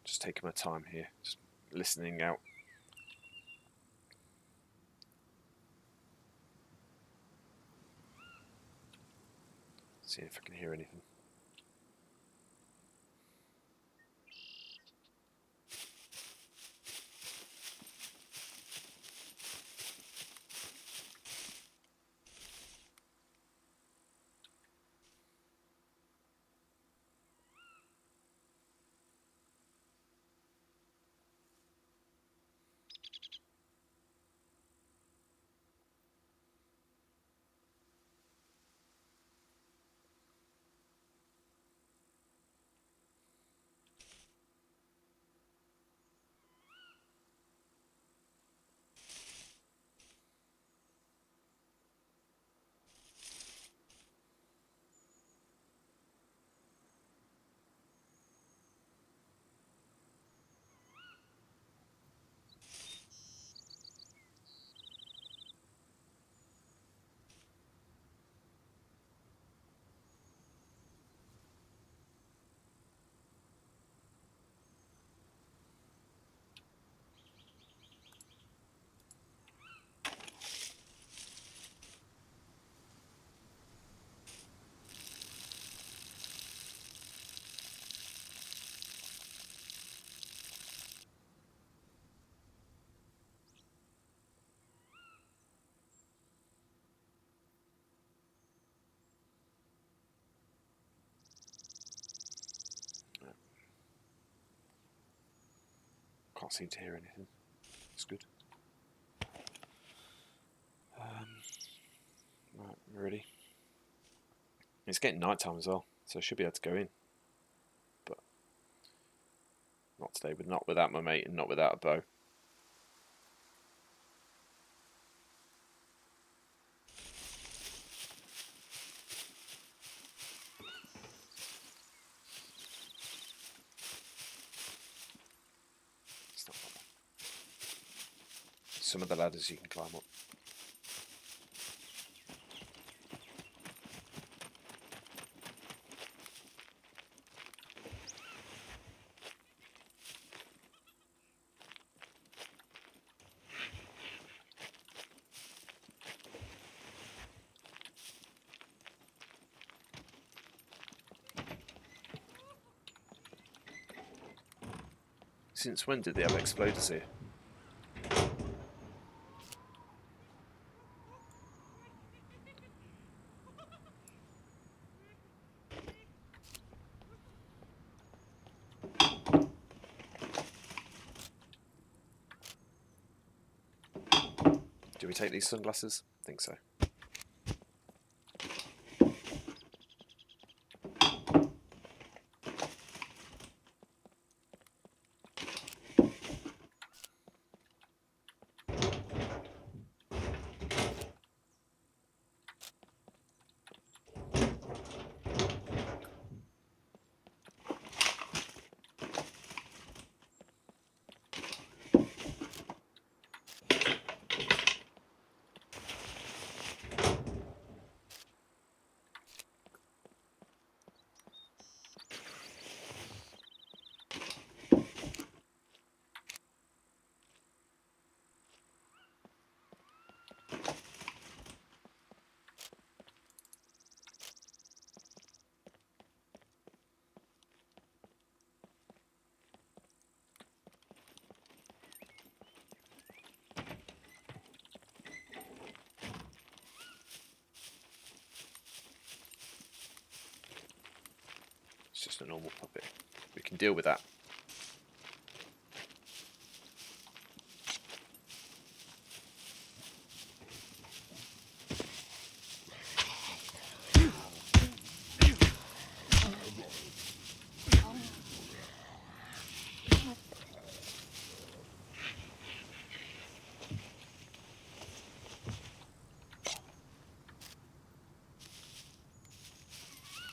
Just taking my time here, just listening out. See if I can hear anything. Can't seem to hear anything. It's good. Right, we're ready. It's getting night time as well, so I should be able to go in. But not today, but not without my mate and not without a bow. It's not bad. Some of the ladders you can climb up. Since when did they have exploders here? Do we take these sunglasses? I think so. It's just a normal puppet. We can deal with that.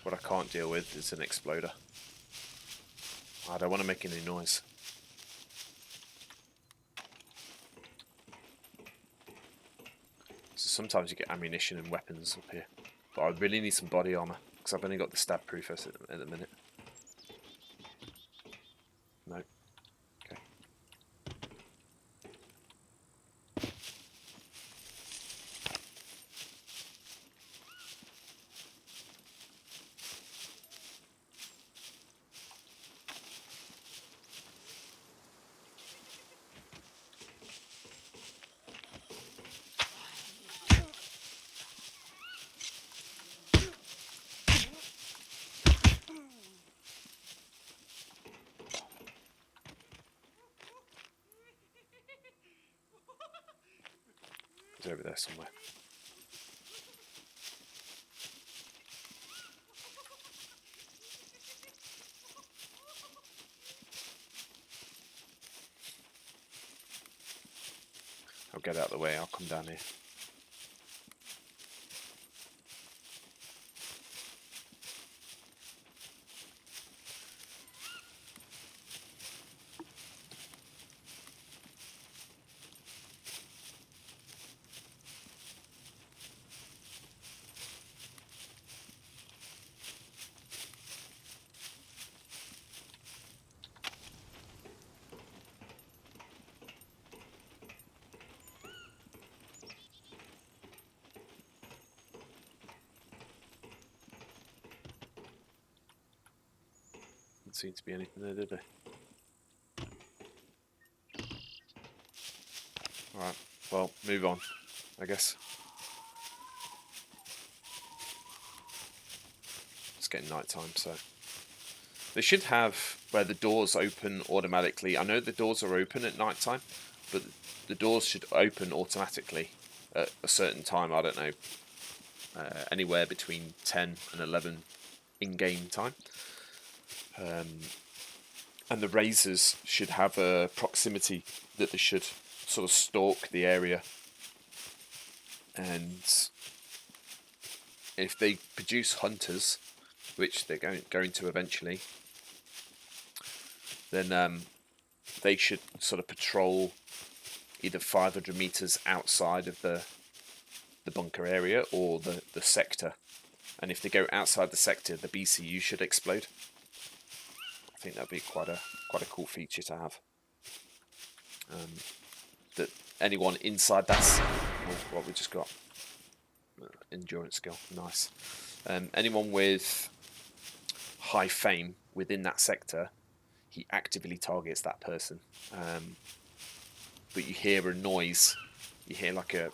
What I can't deal with is an exploder. I don't want to make any noise. So sometimes you get ammunition and weapons up here. But I really need some body armor, because I've only got the stab proof at the minute. No. Okay. It's over there somewhere. I'll get out of the way, I'll come down here. Didn't seem to be anything there, did there? Alright, well, move on, I guess. It's getting night time, so They should have where the doors open automatically. I know the doors are open at night time, but the doors should open automatically at a certain time. I don't know, anywhere between 10 and 11 in-game time. And the razors should have a proximity that they should sort of stalk the area. And if they produce hunters, which they're going to eventually, then they should sort of patrol either 500 meters outside of the bunker area or the sector. And if they go outside the sector, the BCU should explode. I think that'd be quite a cool feature to have. That anyone inside that's what we just got. Endurance skill, nice. Anyone with high fame within that sector, he actively targets that person. But you hear a noise, you hear like a,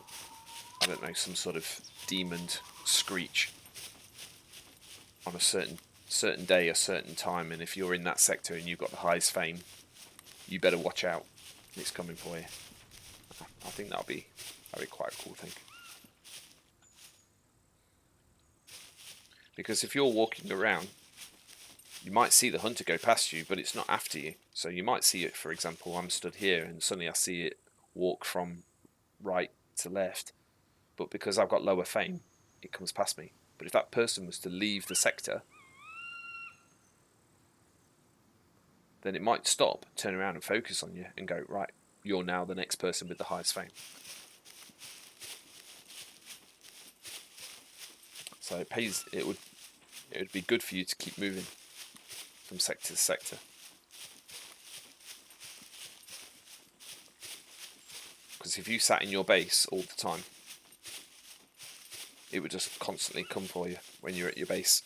I don't know, some sort of demon screech on a certain day, a certain time, and if you're in that sector and you've got the highest fame, you better watch out. It's coming for you. I think that'll be quite a cool thing. Because if you're walking around, you might see the hunter go past you, but it's not after you. So you might see it, for example, I'm stood here and suddenly I see it walk from right to left. But because I've got lower fame, it comes past me. But if that person was to leave the sector, then it might stop, turn around and focus on you and go, right, you're now the next person with the highest fame. So it would be good for you to keep moving from sector to sector. Because if you sat in your base all the time, it would just constantly come for you when you're at your base.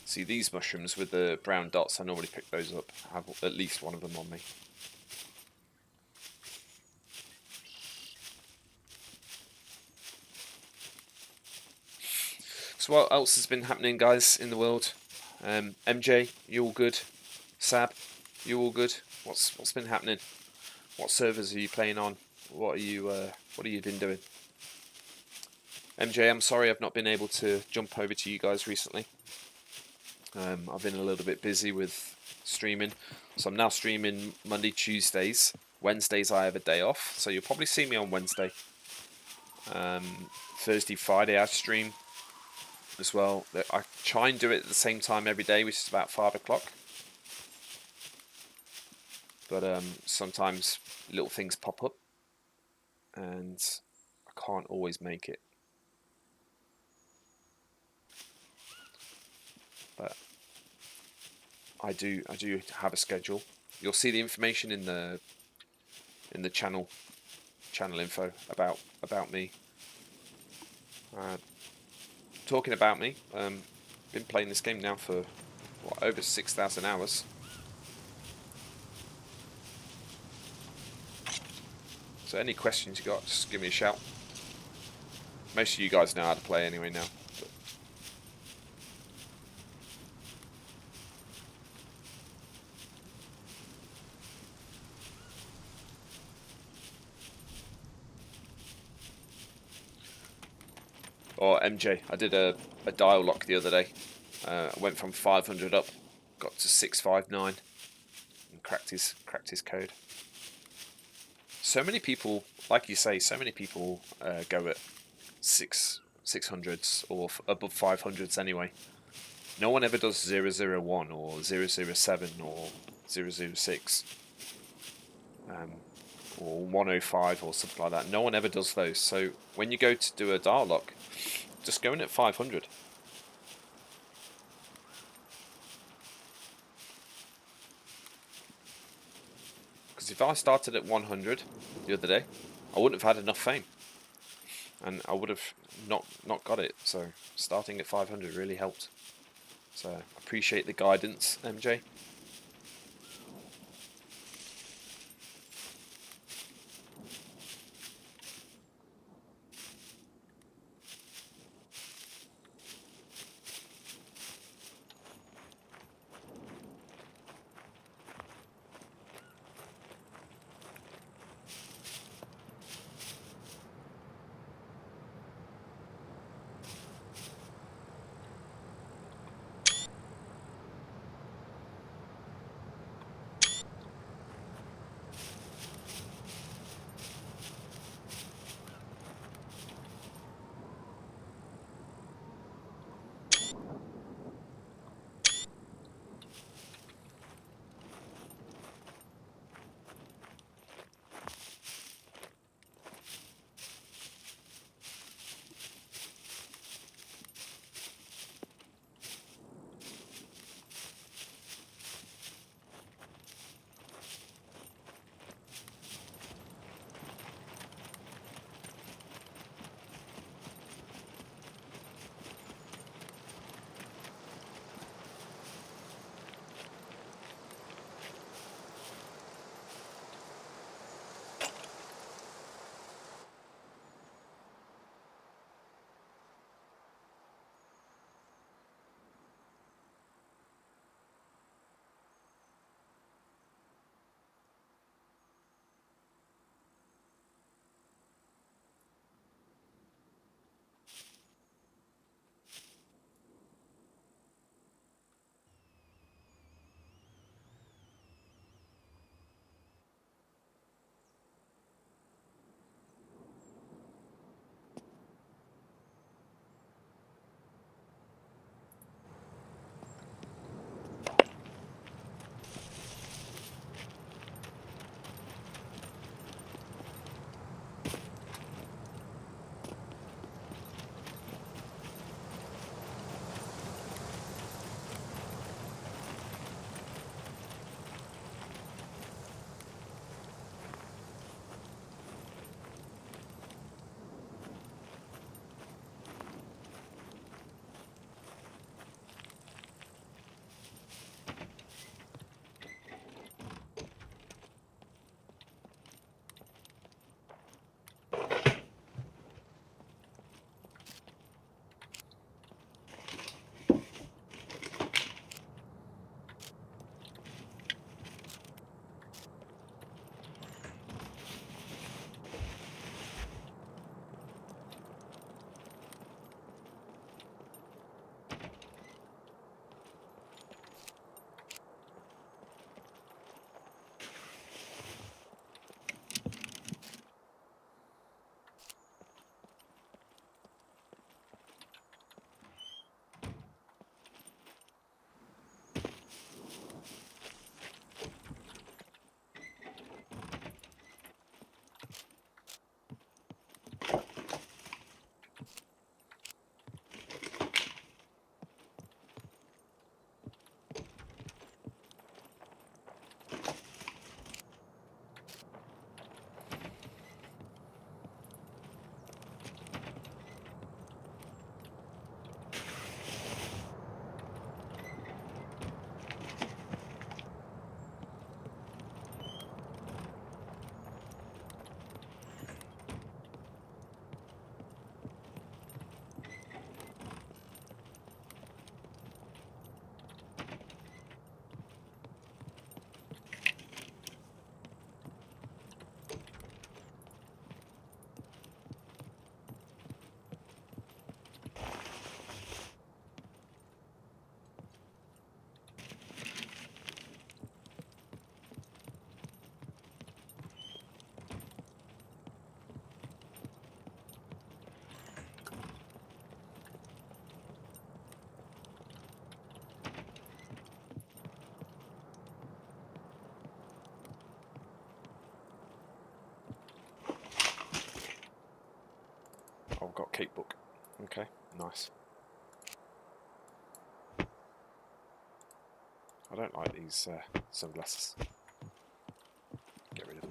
See these mushrooms with the brown dots, I normally pick those up. I have at least one of them on me. So what else has been happening, guys, in the world? MJ, you all good? Sab, you all good? What's been happening? What servers are you playing on? What have you been doing? MJ, I'm sorry I've not been able to jump over to you guys recently. I've been a little bit busy with streaming, so I'm now streaming Monday, Tuesdays. Wednesdays I have a day off, so you'll probably see me on Wednesday. Thursday, Friday I stream as well. I try and do it at the same time every day, which is about 5 o'clock. But sometimes little things pop up, and I can't always make it. But I do have a schedule. You'll see the information in the channel info about me. Talking about me, been playing this game now for over 6,000 hours. So any questions you got, just give me a shout. Most of you guys know how to play anyway now. Or MJ, I did a dial lock the other day. I went from 500 up, got to 659, and cracked his code. So many people, like you say, so many people go at 600s or above 500s anyway. No one ever does 001 or 007 or 006 or 105 or something like that. No one ever does those. So when you go to do a dart lock, just go in at 500. Because if I started at 100 the other day, I wouldn't have had enough fame, and I would have not got it. So starting at 500 really helped. So I appreciate the guidance, MJ. I've got Cape Book. Okay, nice. I don't like these sunglasses. Get rid of them.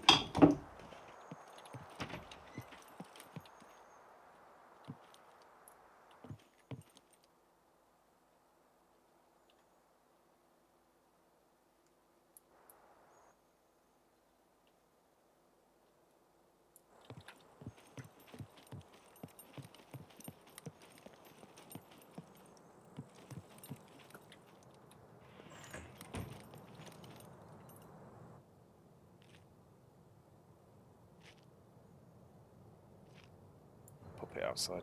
Pop it outside.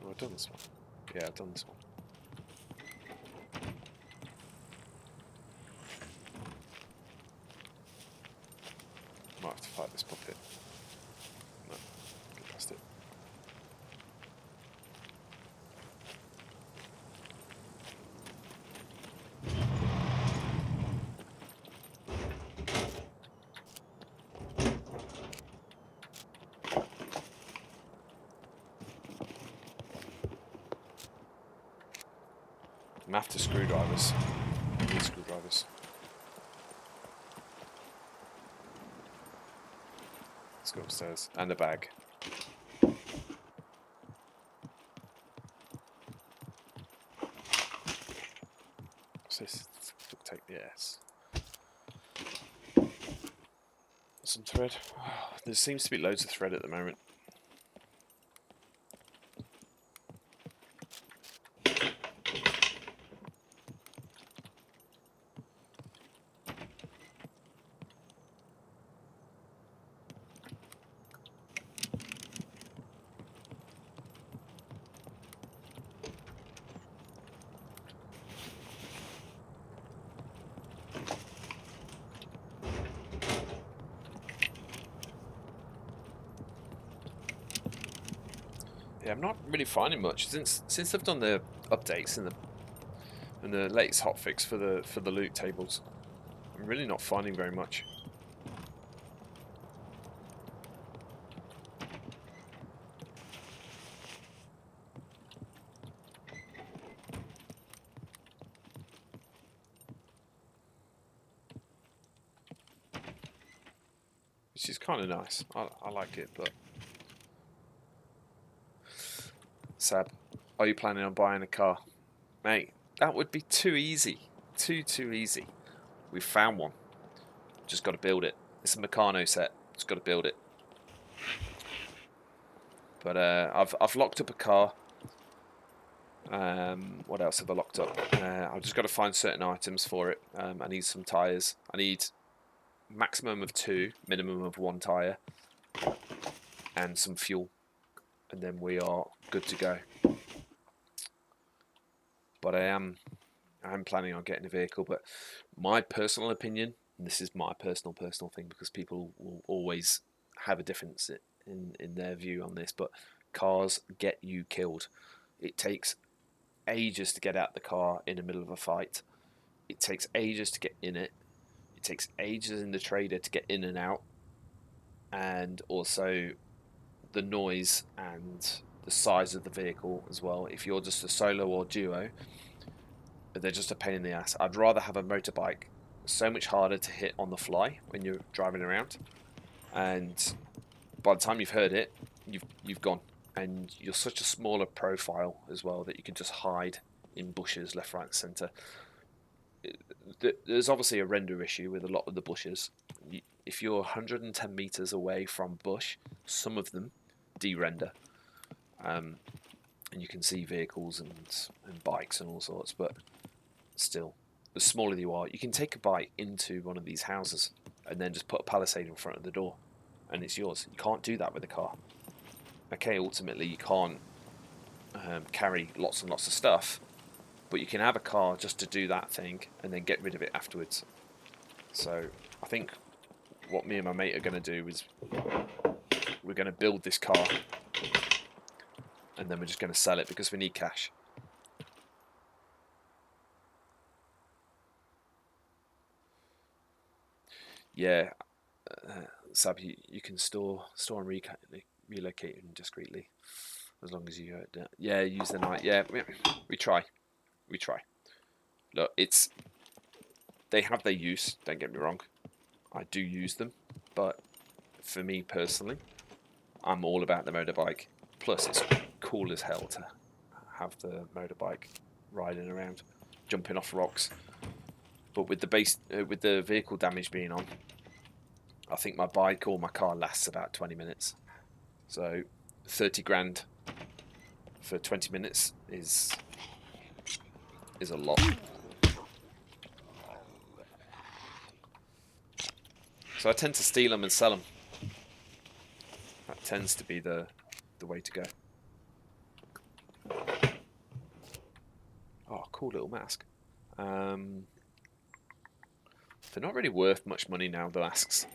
Oh, I've done this one. Yeah, I've done this one. Might have to fight this puppet. No, get past it. I'm after screwdrivers. I need screwdrivers. Let's go upstairs. And a bag. What's this? Duct tape, yes. Some thread. There seems to be loads of thread at the moment. Yeah, I'm not really finding much since they've done the updates and the latest hotfix for the loot tables. I'm really not finding very much. Which is kind of nice. I like it, but Sab, are you planning on buying a car? Mate, that would be too easy. Too easy. We've found one. Just got to build it. It's a Meccano set. Just got to build it. But I've locked up a car. What else have I locked up? I've just got to find certain items for it. I need some tyres. I need maximum of 2, minimum of 1 tyre, and some fuel, and then we are good to go. But I'm planning on getting a vehicle. But my personal opinion, and this is my personal thing, because people will always have a difference in their view on this, but cars get you killed. It takes ages to get out the car in the middle of a fight. It takes ages to get in it. It takes ages in the trader to get in and out, and also the noise and the size of the vehicle as well. If you're just a solo or duo, they're just a pain in the ass. I'd rather have a motorbike. So much harder to hit on the fly when you're driving around, and by the time you've heard it, you've gone, and you're such a smaller profile as well that you can just hide in bushes left, right, and centre. There's obviously a render issue with a lot of the bushes. If you're 110 meters away from bush, some of them de-render, and you can see vehicles and bikes and all sorts. But still, the smaller you are, you can take a bike into one of these houses and then just put a palisade in front of the door, and it's yours. You can't do that with a car. Okay, ultimately you can't carry lots and lots of stuff, but you can have a car just to do that thing and then get rid of it afterwards. So I think what me and my mate are going to do is we're going to build this car and then we're just going to sell it because we need cash. Yeah, Sab, you can store and relocate them discreetly as long as you yeah, use the night. Yeah, we try. Look, they have their use. Don't get me wrong. I do use them, but for me personally, I'm all about the motorbike. Plus, it's cool as hell to have the motorbike riding around, jumping off rocks. But with the vehicle damage being on, I think my bike or my car lasts about 20 minutes. So 30 grand for 20 minutes is a lot. So I tend to steal them and sell them. That tends to be the way to go. Oh, cool little mask. They're not really worth much money now, the masks.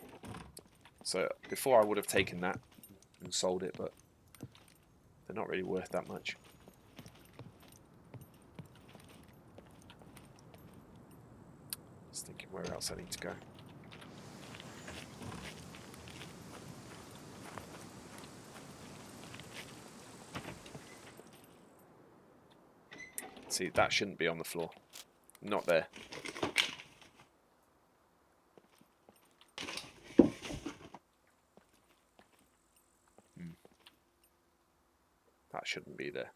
So before I would have taken that and sold it, but they're not really worth that much. Just thinking where else I need to go. See, that shouldn't be on the floor. Not there. That shouldn't be there.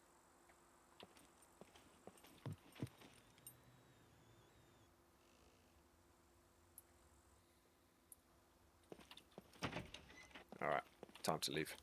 Alright, time to leave.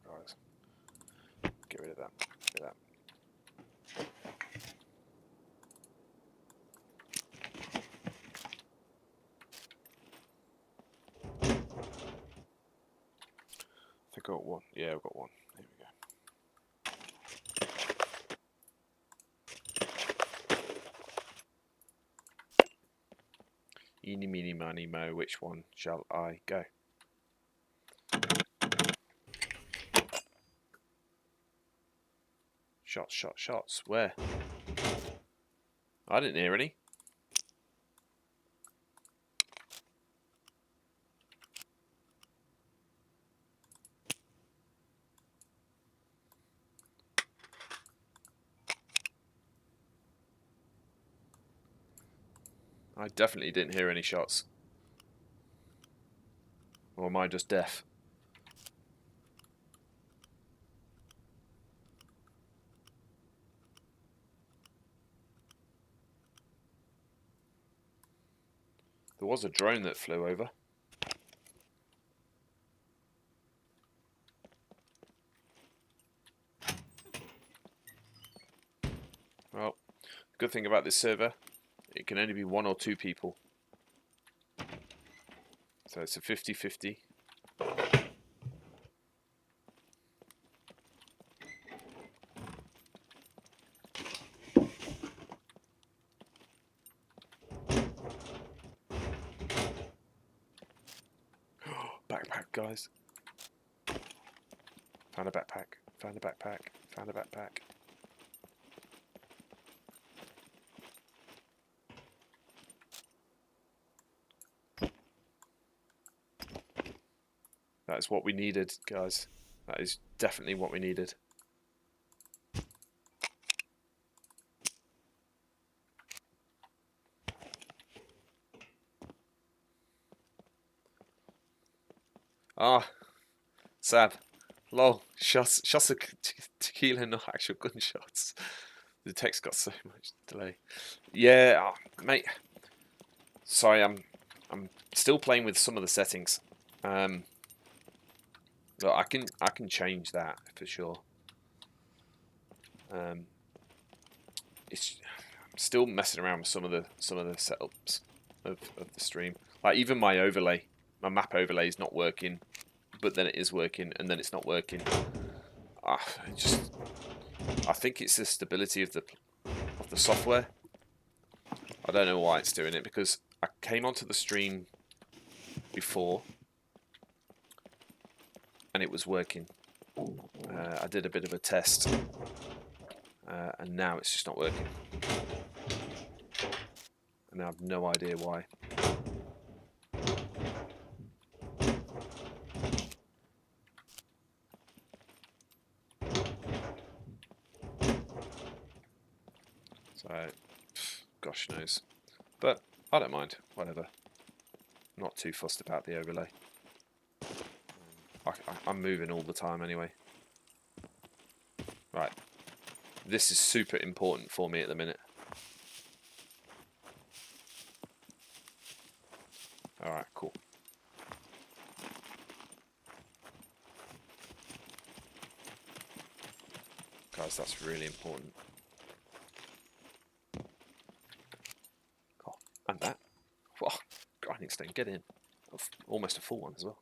Guys, get rid of that. Get that. I think I got one. Yeah, I've got one. There we go. Eeny, meeny, miny, mo. Which one shall I go? Shots, shots, shots. Where? I didn't hear any. I definitely didn't hear any shots. Or am I just deaf? There was a drone that flew over. Well, good thing about this server, it can only be 1 or 2 people. So it's a 50-50. Backpack, guys. Found a backpack. Found a backpack. Found a backpack. That is what we needed, guys. That is definitely what we needed. Ah, sad. Lol. Shots of tequila, not actual gunshots. The text got so much delay. Yeah, mate. Sorry, I'm still playing with some of the settings. Look, I can change that for sure. I'm still messing around with some of the setups of the stream. Like even my overlay, my map overlay is not working, but then it is working, and then it's not working. I think it's the stability of the software. I don't know why it's doing it, because I came onto the stream before and it was working. I did a bit of a test, and now it's just not working. And I have no idea why. So, gosh knows. But I don't mind, whatever. I'm not too fussed about the overlay. I'm moving all the time anyway. Right. This is super important for me at the minute. Alright, cool. Guys, that's really important. And that. Whoa, grinding stone, get in. Almost a full one as well.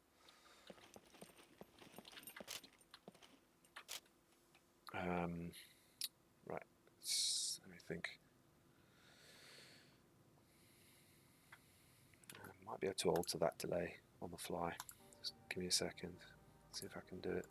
Right, let me think. Might be able to alter that delay on the fly. Just give me a second. See if I can do it.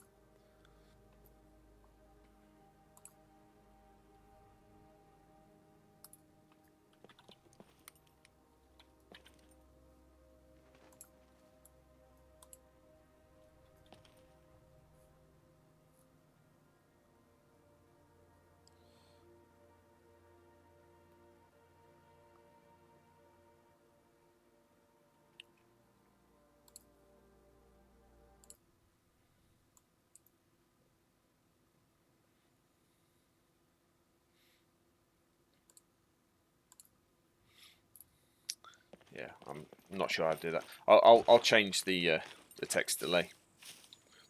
Yeah, I'm not sure how to do that. I'll change the text delay.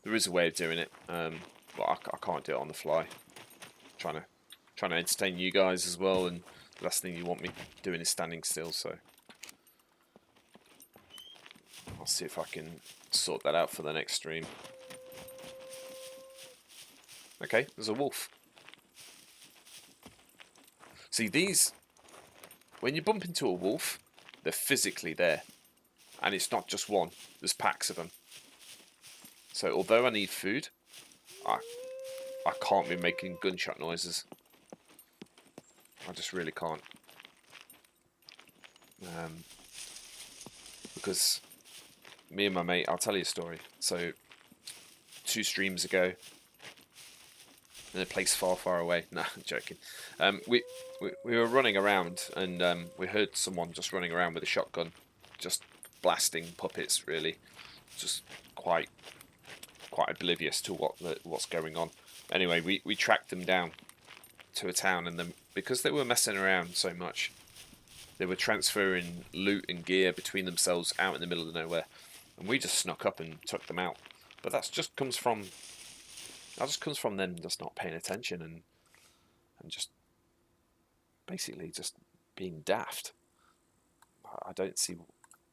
There is a way of doing it, but I can't do it on the fly. Trying to entertain you guys as well, and the last thing you want me doing is standing still. So I'll see if I can sort that out for the next stream. Okay, there's a wolf. See, these, when you bump into a wolf, they're physically there. And it's not just one, there's packs of them. So although I need food, I can't be making gunshot noises. I just really can't. Because me and my mate, I'll tell you a story. So 2 streams ago, in a place far, far away. No, I'm joking. We were running around, and we heard someone just running around with a shotgun, just blasting puppets. Really, just quite oblivious to what's going on. Anyway, we tracked them down to a town, and then because they were messing around so much, they were transferring loot and gear between themselves out in the middle of nowhere, and we just snuck up and took them out. But that just comes from them just not paying attention and just basically just being daft. I don't see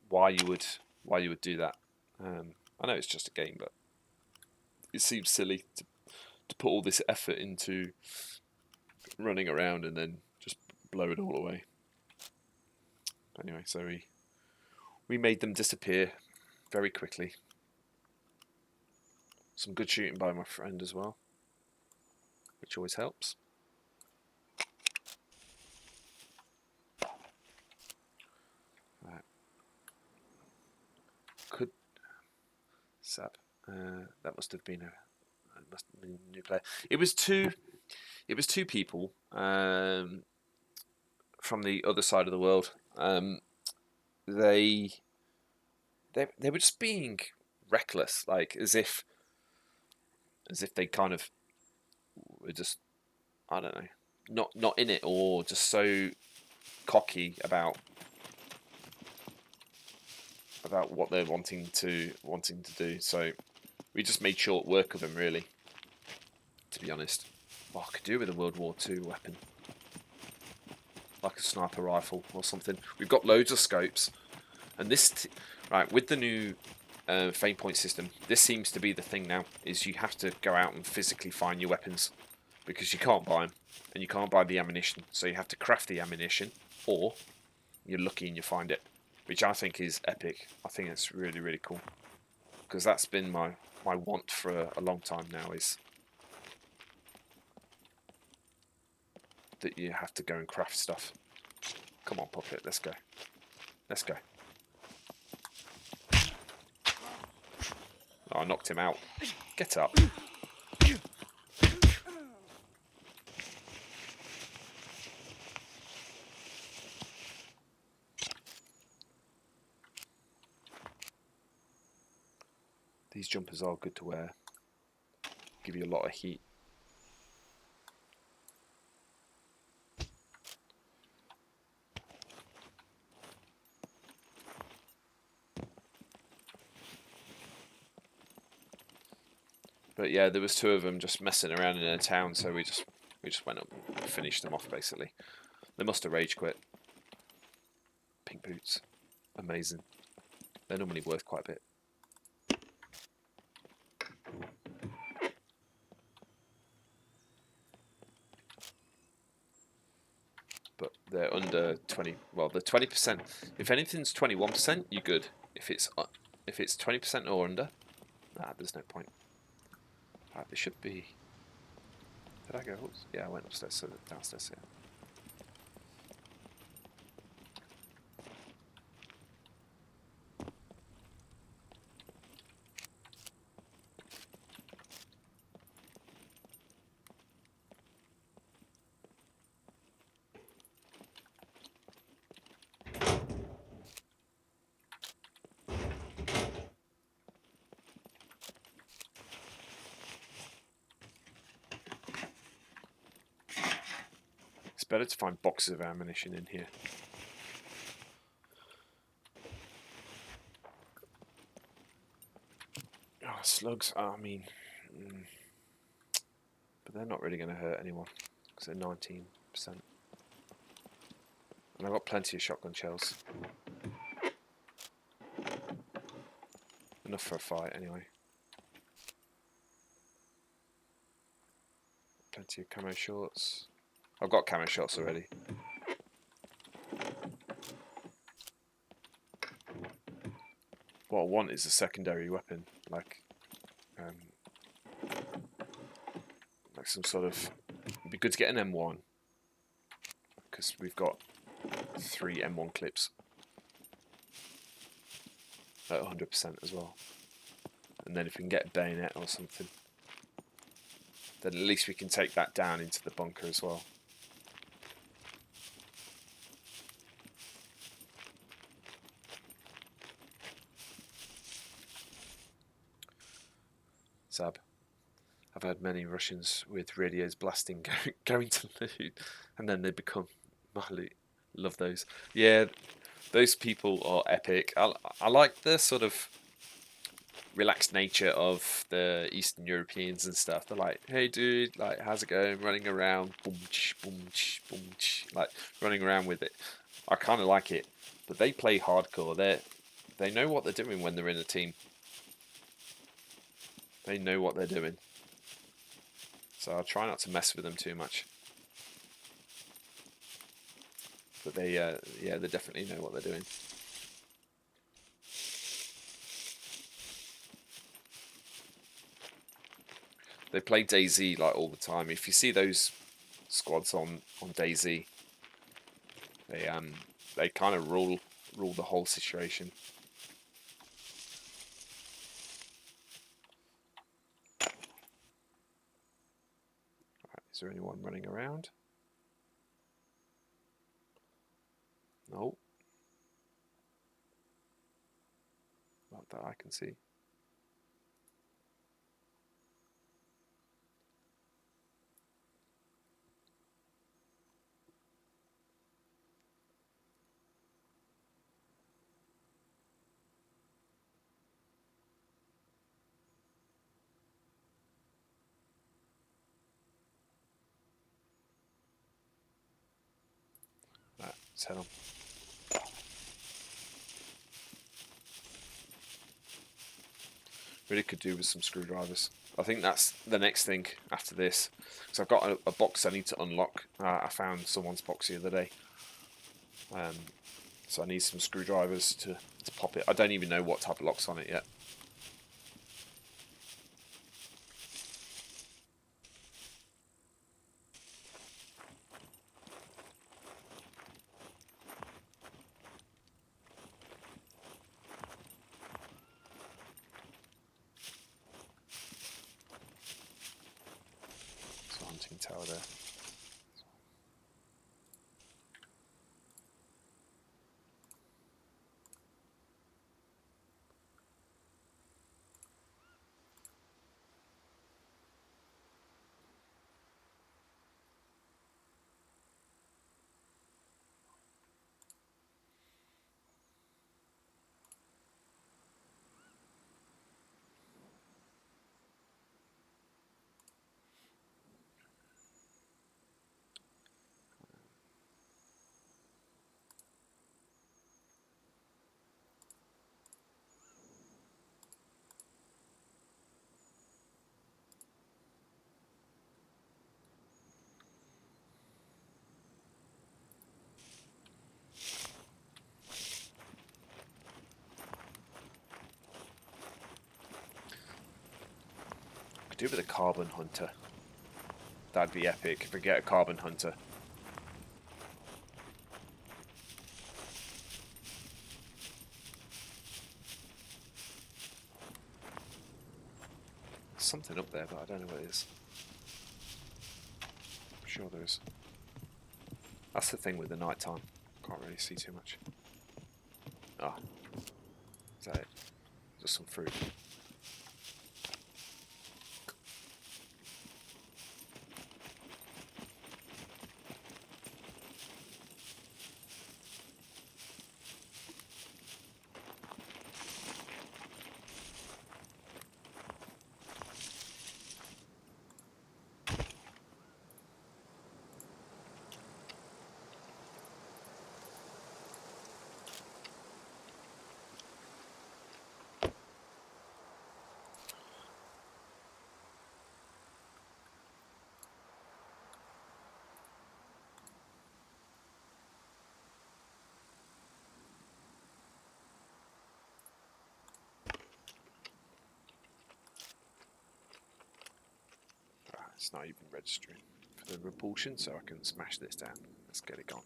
why you would do that. I know it's just a game, but it seems silly to put all this effort into running around and then just blow it all away. Anyway, so we made them disappear very quickly. Some good shooting by my friend as well, which always helps. Could Sap? That must have been a new player. It was two people from the other side of the world. They were just being reckless, like as if they kind of were just, I don't know, not in it, or just so cocky about what they're wanting to do. So we just made short work of them, really, to be honest. I could do with a World War II weapon, like a sniper rifle or something. We've got loads of scopes, and this right with the new fame point system, this seems to be the thing now, is you have to go out and physically find your weapons, because you can't buy them, and you can't buy the ammunition, so you have to craft the ammunition, or you're lucky and you find it, which I think is epic. I think it's really, really cool, because that's been my want for a long time now, is that you have to go and craft stuff. Come on, puppet, let's go. Let's go. Oh, I knocked him out. Get up. These jumpers are good to wear. Give you a lot of heat. But yeah, there was 2 of them just messing around in a town, so we just went up and finished them off, basically. They must have rage quit. Pink boots. Amazing. They're normally worth quite a bit. But they're under 20. Well, the 20%. If anything's 21%, you're good. If it's 20% or under, there's no point. Right, there should be. Did I go? Oops. Yeah, I went upstairs, so downstairs. Yeah. It's better to find boxes of ammunition in here. Oh, slugs. I mean, but they're not really going to hurt anyone because they're 19%. And I've got plenty of shotgun shells. Enough for a fight, anyway. Plenty of camo shorts. I've got camo shots already. What I want is a secondary weapon, like some sort of. It'd be good to get an M1 because we've got 3 M1 clips at 100% as well. And then if we can get a bayonet or something, then at least we can take that down into the bunker as well. Zab. I've had many Russians with radios blasting going to loot, and then they become Mali. Love those. Yeah, those people are epic. I like the sort of relaxed nature of the Eastern Europeans and stuff. They're like, hey dude, like how's it going? Running around, boom, boom, boom, like running around with it. I kind of like it, but they play hardcore. They know what they're doing when they're in a team. They know what they're doing. So I'll try not to mess with them too much. But they definitely know what they're doing. They play DayZ like all the time. If you see those squads on DayZ, they kind of rule the whole situation. Right, is there anyone running around? No. Not that I can see. Right, let's head on. Really could do with some screwdrivers. I think that's the next thing after this. Because I've got a box I need to unlock. I found someone's box the other day. So I need some screwdrivers to pop it. I don't even know what type of lock's on it yet. There's a hunting tower there. do with a carbon hunter. That'd be epic if we get a carbon hunter. There's something up there, but I don't know what it is. I'm sure there is. That's the thing with the night time. Can't really see too much. Ah, is that it? Just some fruit. It's not even registering for the repulsion, so I can smash this down. Let's get it gone.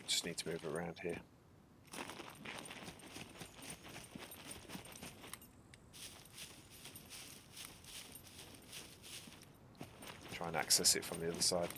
Just need to move around here. Try and access it from the other side.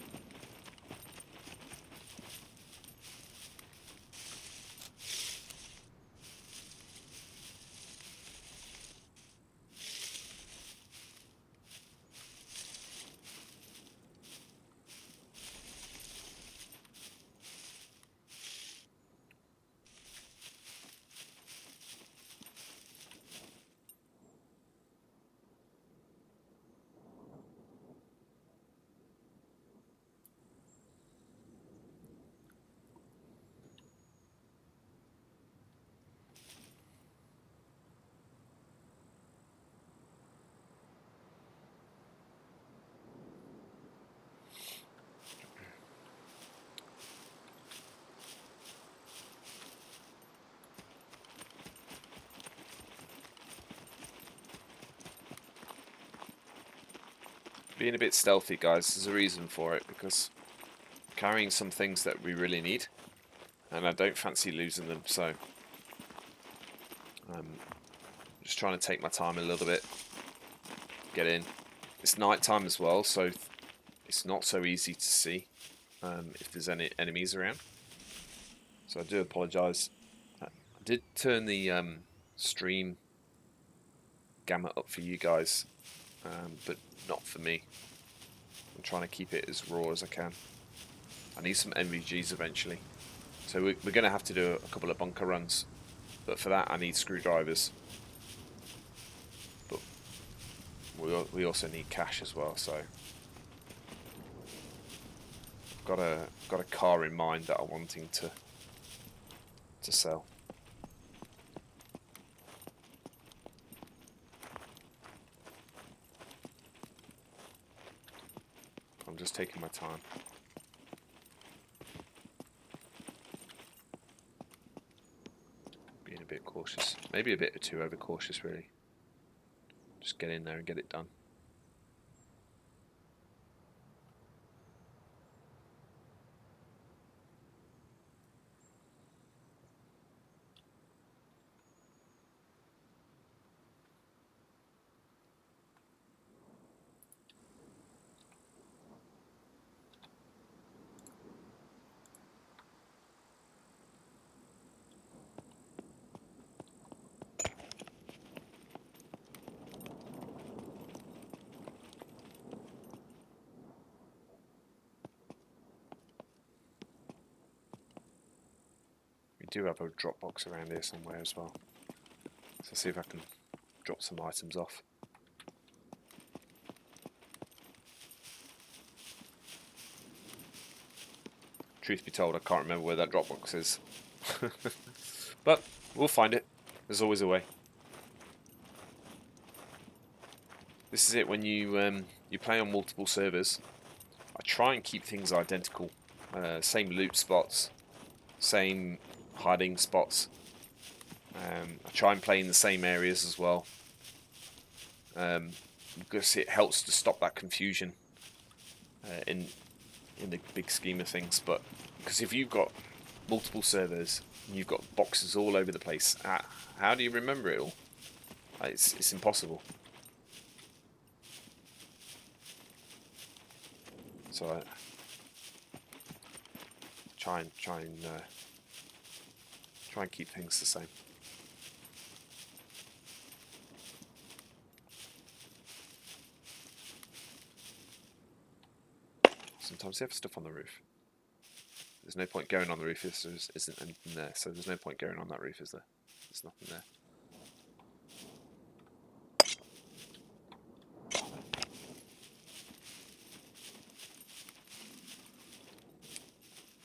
Being a bit stealthy, guys, there's a reason for it, because carrying some things that we really need, and I don't fancy losing them, so I'm just trying to take my time a little bit, get in. It's night time as well, so it's not so easy to see if there's any enemies around. So I do apologise. I did turn the stream gamut up for you guys, but not for me. I'm trying to keep it as raw as I can. I need some NVGs eventually. So we're going to have to do a couple of bunker runs, but for that I need screwdrivers. But we also need cash as well. So got a car in mind that I'm wanting to sell. I'm just taking my time. Being a bit cautious. Maybe a bit too overcautious, really. Just get in there and get it done. We do have a drop box around here somewhere as well. So see if I can drop some items off. Truth be told, I can't remember where that drop box is. But we'll find it. There's always a way. This is it when you play on multiple servers. I try and keep things identical. Same loot spots, same hiding spots. I try and play in the same areas as well, because it helps to stop that confusion in the big scheme of things. But because if you've got multiple servers and you've got boxes all over the place, how do you remember it all? It's impossible. So I try and keep things the same. Sometimes you have stuff on the roof. There's no point going on the roof if there isn't anything there. So there's no point going on that roof, is there? There's nothing there.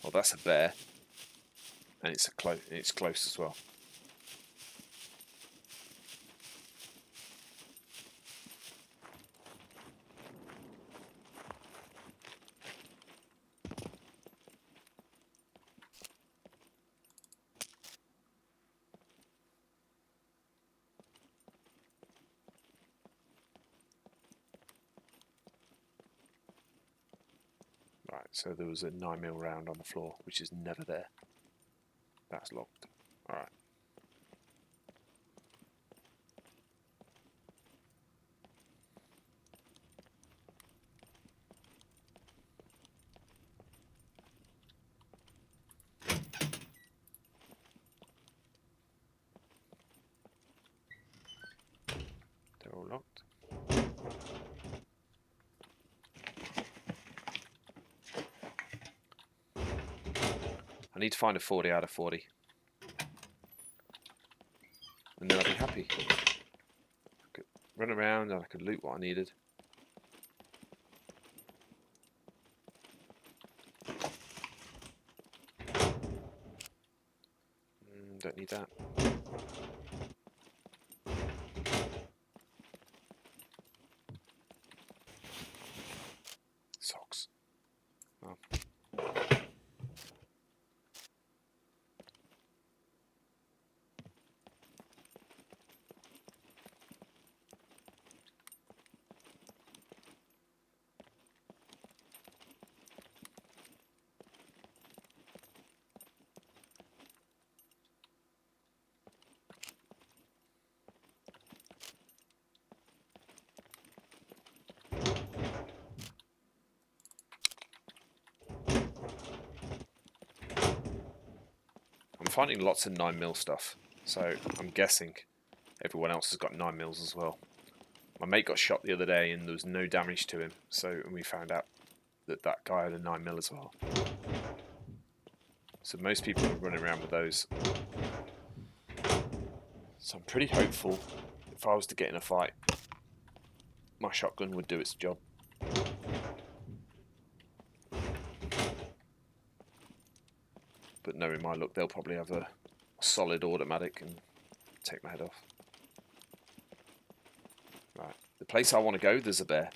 Well, that's a bear, and it's close as well. Right, so there was a 9mm round on the floor, which is never there. That's locked. Alright. They're all locked. I need to find a 40 out of 40. And then I'll be happy. I could run around and I could loot what I needed. Don't need that. Socks. Oh. I'm finding lots of 9mm stuff, so I'm guessing everyone else has got 9mm as well. My mate got shot the other day and there was no damage to him, so we found out that that guy had a 9mm as well. So most people are running around with those. So I'm pretty hopeful if I was to get in a fight, my shotgun would do its job. But knowing my luck, they'll probably have a solid automatic and take my head off. Right, the place I want to go, there's a bear.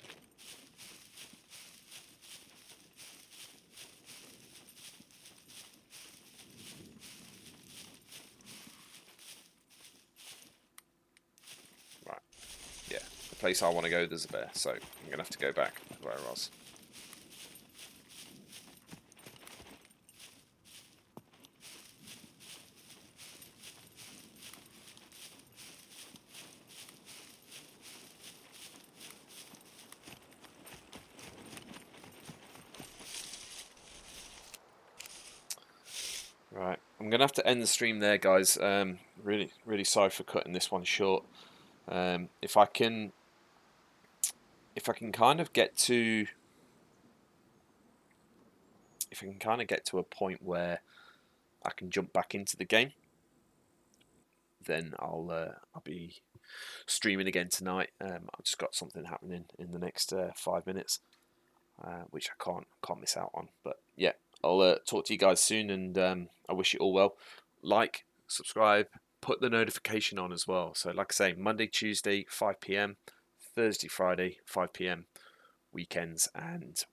Right, yeah, the place I want to go, there's a bear, so I'm going to have to go back to where I was. Right, I'm going to have to end the stream there, guys. Really sorry for cutting this one short. If I can kind of get to, a point where I can jump back into the game, then I'll be streaming again tonight. I've just got something happening in the next 5 minutes, which I can't miss out on. But yeah, I'll talk to you guys soon, and I wish you all well. Like, subscribe, put the notification on as well. So like I say, Monday, Tuesday, 5 p.m, Thursday, Friday, 5 p.m, weekends, and